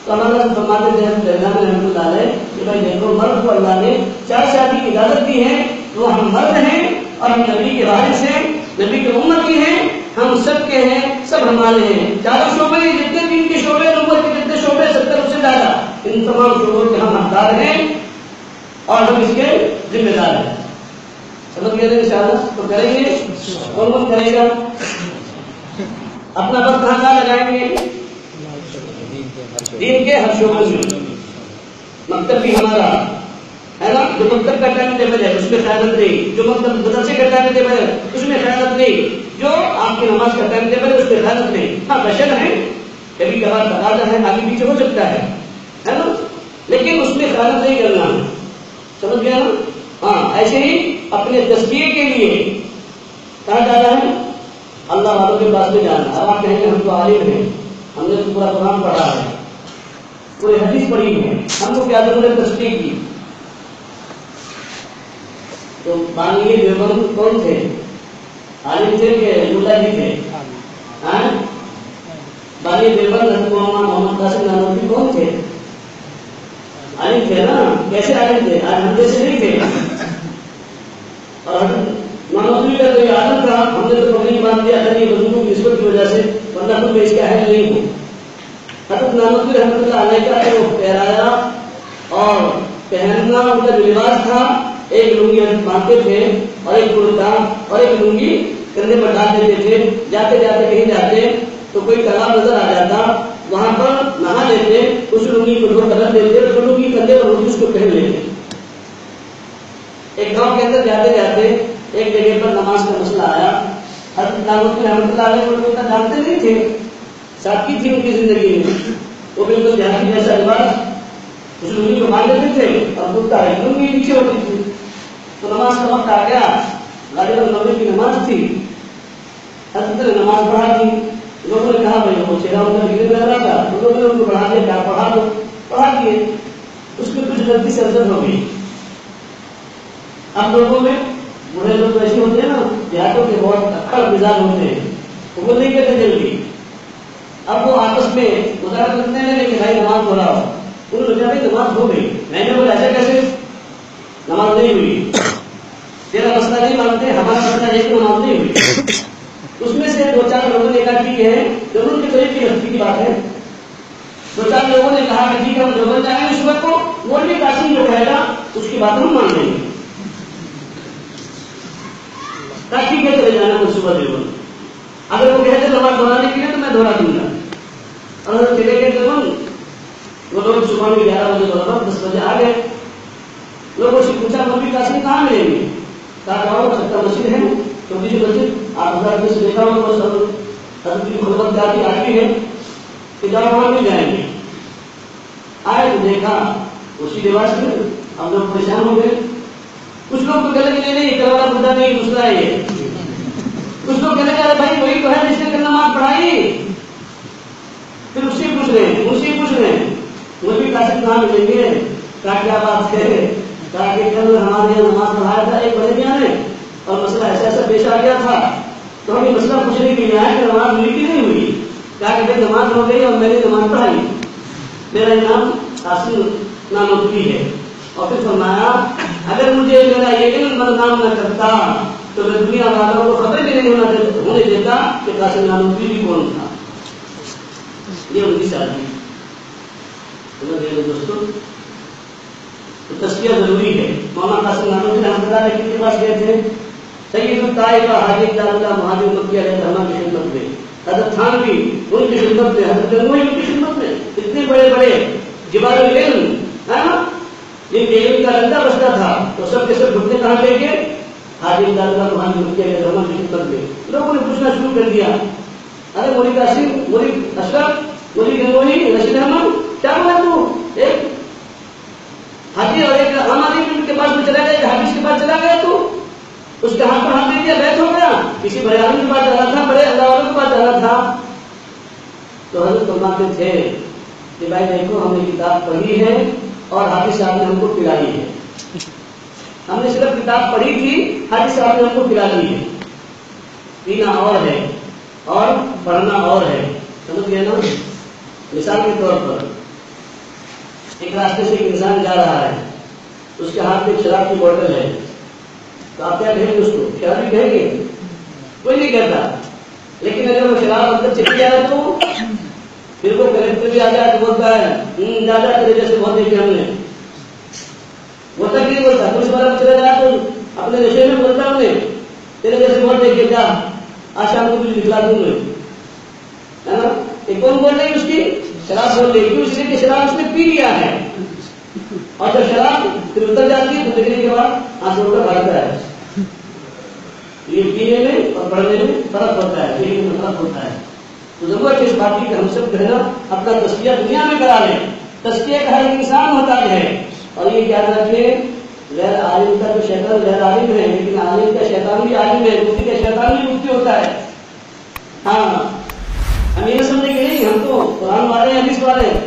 تو ہمارا فرماتے تھے رحمۃ اللہ علیہ کہ بھائی دیکھو مرد کو اللہ نے 4 شادی کی اجازت دی ہے تو ہم مرد ہیں اور ہم نبی کے وارث ہیں، نبی کی امت کی ہیں، ہم سب کے ہیں، سب ہمارے ہیں. 4 شعبے جتنے دین کے شعبے، نبوت کے جتنے شعبے 70 سے زیادہ، ان تمام شعبوں کے ہم حقدار ہیں اور ہم اس کے ذمہ دار ہیں. سمجھ گئے تھے انشاءاللہ؟ تو کریں گے. کون کرے گا؟ اپنا وقت کہاں لگائیں گے؟ دین کے ہر شعبے میں. مکتب بھی ہمارا ہے نا؟ جو مکتب کا ٹائم ٹیبل ہے اس میں خیانت نہیں، جو مکتب مدرسے کا ٹائم ٹیبل ہے اس میں خیانت نہیں، جو آپ کی نماز کا ٹائم ٹیبل ہے اس میں خیانت نہیں. ہاں بشر ہے، کبھی کبھار تقاضا ہے، آگے پیچھے ہو سکتا ہے نا، لیکن اس میں خیانت نہیں کرنا ہے. سمجھ گیا نا؟ ہاں ایسے ہی اپنے تزکیے کے لیے کہاں جانا ہے؟ اللہ والوں کے پاس میں جانا ہے. اب آپ کہیں گے ہم تو عالم ہیں، ہم نے تو پورا قرآن پڑھا ہے، پوری حدیث پڑھی ہے، ہم کو کیا ضرورت ہے تزکیے کی؟ تو بانگی دیوبند کون تھے؟ عالم تھے کہ ملا جی تھے؟ بانگی دیوبند حضرت محمد قاسم نانوتوی کون تھے؟ عالم تھے نا. کیسے عالم تھے؟ آج ہم جیسے نہیں تھے. اور نانوتوی کا کوئی عالم تھا، ہم نے تو پکڑی باندھ دیا تھا یہ بزرگوں کی نسبت کی وجہ سے، ورنہ تو میں اس کا اہل نہیں ہوں. حضرت نانوتوی رحمۃ اللہ علیہ کا جو پہرایا اور پہننا ان کا جو لباس تھا، ایک لنگی باندھتے تھے اور ایک کرتا اور ایک لنگی کندھے پر ڈال دیتے تھے. جاتے جاتے کہیں جاتے تو کوئی تالاب نظر آ جاتا، وہاں پر نہا لیتے، اس لنگی کو دھو کر رکھ دیتے، اس لنگی کندھے پر اس کو پہن لیتے. ایک گاؤں کے اندر جاتے جاتے ایک جگہ پر نماز کا مسئلہ آیا. حضرت نانوتوی رحمۃ اللہ علیہ کو اتنا جانتے نہیں تھے، ساتھی تھی ان کی زندگی میں. وہ بالکل جہاں جیسا لباس اس لنگی کو باندھ دیتے تھے اور کرتا ہے لنگی نیچے ہوتی تھی. تو نماز کا وقت آ گیا، غالباً مغرب کی نماز تھی، حضرت نے نماز پڑھا دی. لوگوں نے کہا بھائی وہ چہرہ ان کا بگڑ لگ رہا تھا، تو لوگوں نے ان کو پڑھا دیا، کیا پڑھا دو، پڑھا دیے. اس میں کچھ غلطی سے حرکت ہو گئی. اب لوگوں میں بوڑھے لوگ ایسے ہوتے ہیں نا، دیہاتوں کے بہت اکڑ مزاج ہوتے ہیں، وہ نہیں کہتے جلدی. اب وہ آپس میں مذاکرہ کرنے لگے کہ بھائی نماز ہو رہا ہو. انہوں نے کہا بھائی نماز ہو گئی. میں نے بولا ایسا کیسے؟ نماز نہیں ہوئی، تیرا مسئلہ نہیں مانتے، ہمارا مسئلہ ہے کہ نماز نہیں ہوئی. اس میں سے 2-4 لوگوں نے کہا ٹھیک ہے، ضرور کے قریب کی غلطی کی بات ہے. 2-4 لوگوں نے کہا کہ ٹھیک ہے ہم دیوبند جائیں گے صبح کو، مولوی قاسم جو کہے گا اس کی بات ہم مان لیں گے. کہا ٹھیک ہے چلے جانا مجھ صبح دیوبند. اگر وہ کہتے نماز دہرانے کے لیے تو میں دہرا دوں گا. اور چلے گئے دیوبند، وہ لوگ صبح میں 11 بجے برابر 10 بجے آ گئے. لوگوں سے پوچھا مولوی قاسم کہاں ملیں گے؟ کہا سکتا مسجد ہے، چھوٹی سی مسجد، آپ ہزار سے دیکھا ہوگا حضرت کی خلوت جاتی آتی ہے کہ جاؤ وہاں مل جائیں گے. آئے تو دیکھا اسی لباس میں، ہم لوگ پریشان ہو گئے. کچھ لوگ تو کہنے لگے نہیں کروانا مدعا نہیں دوسرا ہے یہ. کچھ لوگ کہنے لگے بھائی وہی تو ہے جس نے کل نماز پڑھائی. پھر اس سے پوچھ رہے ہیں، اس سے پوچھ رہے ہیں مولوی قاسم کہاں ملیں گے؟ کہا کیا بات ہے؟ کہا کہ کل ہمارے یہاں نماز پڑھایا تھا ایک بڑے میاں نے، اور مسئلہ ایسا ایسا پیش آ گیا تھا، تو ہم یہ مسئلہ پوچھنے کے لیے آئے کہ نماز ہوئی کہ نہیں ہوئی. کہا کہ نماز ہو گئی اور میں نے نماز پڑھائی، میرا نام قاسم نانوتوی ہے. اور پھر فرمایا اگر مجھے میرا یہ علم بدنام نہ کرتا تو میں دنیا والوں کو خبر بھی نہیں ہونے دیتا کہ قاسم نانوتوی بھی کون تھا. یہ ان کی شادی. دوستوں تو تزکیہ ضروری ہے. مولانا قاسم نانوتوی رحمۃ اللہ علیہ کے پاس گئے تھے. سید الطائفہ حاجی اللہ مہاجر مکیہ علیہ الرحمٰن کی خدمت میں، حضرت تھانوی ان کی خدمت میں، حضرت گنگوئی ان کی خدمت میں. اتنے بڑے بڑے جبال العلم ہے نا جن کے علم کا رندہ بستا تھا، تو سب کے سب گھٹنے کہاں لے کے حاجی اللہ مہاجر مکیہ علیہ الرحمٰن کی خدمت میں. لوگوں نے پوچھنا شروع کر دیا ارے مولوی قاسم، مولوی اشرف، مولوی گنگوئی، رشید احمد، کیا ہوا تو ایک حاجی اور ایک عام آدمی کے پاس میں چلا گیا، ایک حافظ کے پاس چلا گیا، تو اس کے ہاتھ پر ہاتھ دے دیا، بیت ہو گیا. کسی بڑے عالم کے پاس جانا تھا، بڑے اللہ والوں کے پاس جانا تھا. تو حضرت فرماتے تھے کہ بھائی دیکھو ہم نے کتاب پڑھی ہے اور حافظ صاحب نے ہم کو پلائی ہے. ہم نے صرف کتاب پڑھی تھی، حافظ صاحب نے ہم کو پلا دی ہے. پینا اور ہے اور پڑھنا اور ہے. سمجھ گئے نا؟ مثال کے طور پر ایک راستے سے ایک انسان جا رہا ہے، اس کے ہاتھ میں شراب کی بوتل ہے، تو آپ کیا کہیں گے اس کو؟ شرابی کہیں گے؟ کوئی نہیں کہتا. لیکن اگر وہ شراب اندر چلی جائے تو پھر وہ کلیکٹر بھی آ جائے تو بولتا ہے دادا تیرے جیسے بہت دیکھے ہم نے. وہ تک نہیں بولتا. پولیس والا چلا جائے تو اپنے نشے میں بولتا ہم نے تیرے جیسے بہت دیکھے، کیا آج شام کو کچھ دکھلا دوں میں، ہے نا؟ یہ کون بول رہی اس کی؟ شراب بول رہی. کیوں؟ اس لیے کہ شراب اس نے پی لیا ہے، اور جب شراب پھر اتر جاتی ہے تو دیکھنے کے بعد آنکھ اڑ کر بھاگتا ہے. یہ پینے میں اور پڑھنے میں فرق ہوتا ہے، پینے میں فرق ہوتا ہے. تو ضرورت ہے اس بات کی کہ ہم سب جو ہے نا اپنا تزکیہ دنیا میں کرا لیں. تزکیہ کا ہر انسان محتاج ہے. اور یہ یاد رکھیں غیر عالم کا تو شیطان غیر عالم ہے، لیکن عالم کا شیطان بھی عالم ہے، مفتی کا شیطان بھی مفتی ہوتا ہے. ہاں ہم یہ سمجھیں کہ نہیں ہم تو قرآن والے ہیں، حدیث والے ہیں،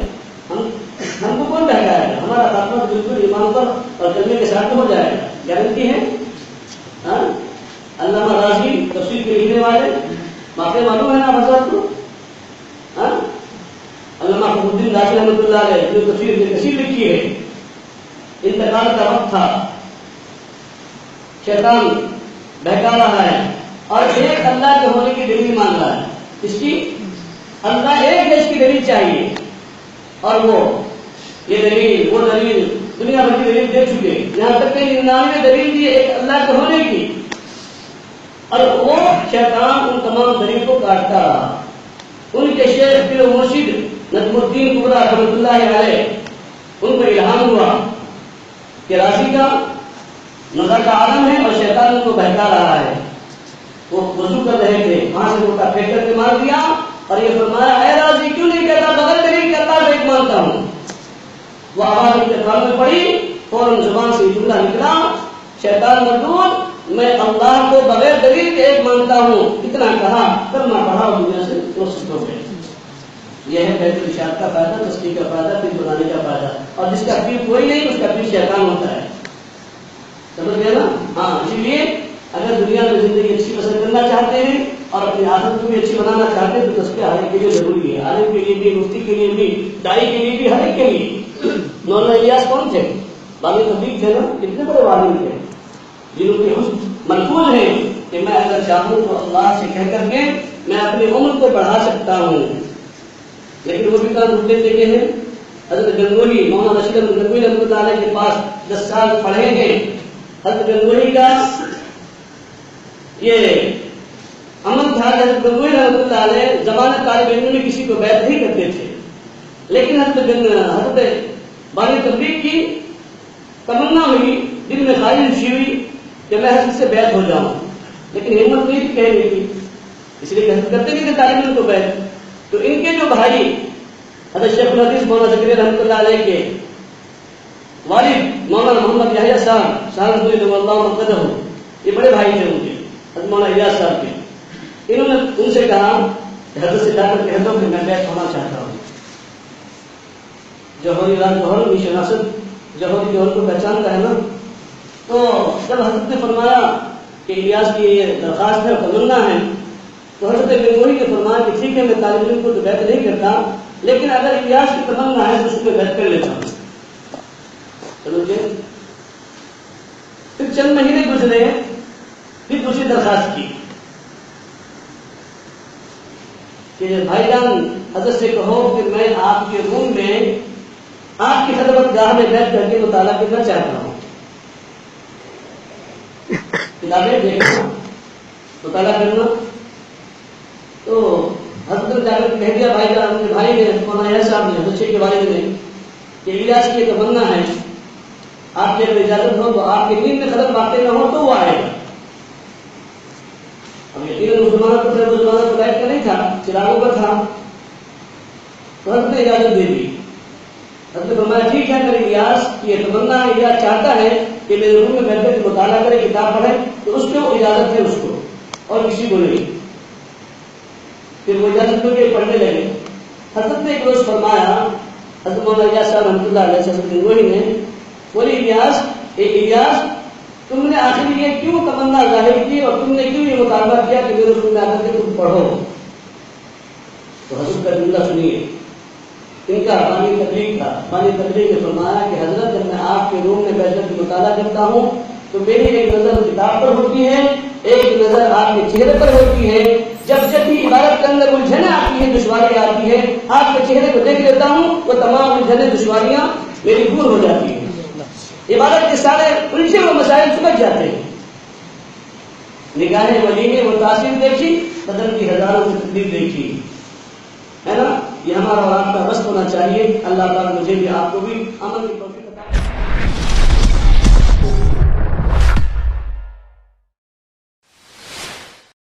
ہم کو کون بہتا ہے؟ ہمارا خاتمہ بالکل ایمان پر اور کلمے کے ساتھ ہو جائے گا، گارنٹی ہے. ہاں علامہ رازی تفسیر کے لکھنے والے واقعہ معلوم ہے نا حضرت کو؟ ہاں علامہ فخر الدین رازی رحمۃ اللہ علیہ جو تفسیر کثیر لکھی ہے. انتقال کا وقت تھا، شیطان بہکا رہا ہے اور ایک اللہ کے ہونے کی دلیل مانگ رہا ہے. اس کی اللہ ایک ہے، اس کی دلیل چاہیے. اور وہ یہ دلیل وہ دلیل دنیا بھر کی دلیل دے چکے، یہاں تک کہ 99 دلیل دی ایک اللہ کے ہونے کی، اور وہ شیطان ان تمام دلیل کو کاٹتا رہا. ان کے شیخ پیر و مرشد نجم الدین کبریٰ رحمۃ اللہ علیہ ان کو الہام ہوا کہ رازی کا نظر کا عالم ہے اور شیطان ان کو بہکا رہا ہے. وہ وضو کر رہے تھے، وہاں سے اٹھا پھینک کر کے مار دیا اور یہ فرمایا اے رازی کیوں نہیں کہتا بغیر دلیل کے اللہ کو ایک مانتا ہوں. وہ آواز ان کے کان میں پڑی، فوراً زبان سے جملہ نکلا شیطان مردود میں اللہ کو بغیر دلیل کے ایک مانتا ہوں. اتنا کہا کلمہ پڑھا اور دنیا سے رخصت ہو گئے. یہ ہے بیت الارشاد کا فائدہ، تزکیہ کا فائدہ، پیر بنانے کا فائدہ. اور جس کا پیر کوئی نہیں اس کا پیر شیطان ہوتا ہے. سمجھ گئے نا؟ ہاں اسی لیے اگر دنیا میں زندگی اچھی بسر کرنا چاہتے ہیں اور اپنی عادت کو بھی اچھی بنانا چاہتے ہیں تو تزکیہ ہر ایک کے لیے ضروری ہے. عالم کے لیے بھی، مفتی کے لیے بھی، دائی کے لیے بھی، ہر ایک کے لیے. مولانا الیاس کون تھے؟ باقی تبلیغ تھے نا، کتنے بڑے عالم تھے جنہوں کے حسن محفوظ ہیں کہ میں اگر چاہوں تو اللہ سے کہہ کر کے میں اپنی عمر کو بڑھا سکتا ہوں، لیکن وہ بھی کام رک لیتے ہیں۔ حضرت گنگوہی مولانا رشید احمد گنگوہی رحمۃ اللہ علیہ کے پاس 10 سال پڑھیں گے۔ حضرت گنگوہی کا یہ عمل تھا کہ حضرت گنگوہی رحمۃ اللہ علیہ زمانہ طالب علم میں کسی کو بیعت نہیں کرتے تھے، لیکن حضرت بانی تبلیغ کی تمنا ہوئی، دل میں خواہش ہوئی کہ میں حضرت سے بیعت ہو جاؤں، لیکن ہمت نہیں کہنے کی، اس لیے حضرت کرتے نہیں تھے طالب علم کو بیعت۔ تو ان کے جو بھائی حضرت شیخ الحدیث مولانا زکریا رحمۃ اللہ علیہ کے والد مولانا محمد یحییٰ صاحب اللہ مقدہ، یہ بڑے بھائی تھے ان کے، حضرت مولانا الیاس صاحب کے۔ انہوں نے ان سے کہا کہ حضرت سے جا کر کہہ دو کہ میں بیعت ہونا چاہتا ہوں۔ جوہری راز جوہر کی شناست جوہری جوہر کو پہچانتا ہے نا، تو جب حضرت نے فرمایا کہ الیاس کی یہ درخواست ہے اور تمنا ہے، تو حضرت گنگوہی نے فرمایا کہ ٹھیک ہے، میں طالب علم کو تو بیعت نہیں کرتا، لیکن اگر الیاس کی تمنا ہے تو اس کو بیعت کر لیتا ہوں۔ چلو جی، پھر چند مہینے گزرے، پھر دوسری درخواست کی کہ بھائی جان حضرت سے کہو کہ میں آپ کے روم میں آپ کی خدمت گاہ میں بیٹھ کر کے مطالعہ کرنا چاہتا ہوں، کتابیں دیکھنا، مطالعہ کرنا۔ تو حضرت نے جا کر کہہ دیا بھائی جان، اپنے بھائی نے مولانا صاحب نے بچے کے والد نے کہ الیاس کی تمنا ہے، آپ کی اگر اجازت ہو تو آپ کی نیند میں خلل واقع نہ ہو تو وہ آئے گا۔ اب یقیناً مسلمانوں کو بیعت کا نہیں تھا، چراغوں کا تھا، تو حضرت نے اجازت دے دی۔ حضرت نے فرمایا ٹھیک ہے، اگر الیاس کی یہ تمنا ہے، الیاس چاہتا ہے کہ میرے روم میں بیٹھ کر مطالعہ کرے، کتاب پڑھے، تو اس کو اجازت ہے، اس کو اور کسی کو نہیں۔ پھر وہ اجازت دے کے پڑھنے لگے۔ حضرت نے ایک روز فرمایا، حضرت مولانا الیاس صاحب رحمۃ اللہ علیہ حضرت گنگوہی نے، بولے الیاس تم نے آخر یہ کیوں تمنا ظاہر کی اور تم نے کیوں یہ مطالبہ کیا کہ میرے روم میں آ کر کے تم پڑھو؟ تو حضرت کا جملہ سنیے، ان کا بانی تبلیغ تھا۔ بانی تبلیغ نے فرمایا کہ حضرت جب میں آپ کے روم میں بیٹھ کر مطالعہ کرتا ہوں تو میری ایک نظر کتاب پر ہوتی ہے، ایک نظر آپ کے چہرے پر ہوتی ہے۔ جب بھی عبادت کے اندر الجھنیں آتی ہیں، دشواریاں آتی ہیں، آپ کے چہرے کو دیکھ لیتا ہوں، وہ تمام الجھنیں دشواریاں میری دور ہو جاتی ہیں، عبادت کے سارے الجھے ہوئے مسائل سمجھ جاتے ہیں۔ نگاہ ولی نے وہ تاثیر دیکھی، بدن کی ہزاروں کی تکلیف دیکھی، ہے نا۔ یہ ہمارا اور آپ کا رست ہونا چاہیے۔ اللہ تعالیٰ مجھے بھی آپ کو بھی عمل کی توفیق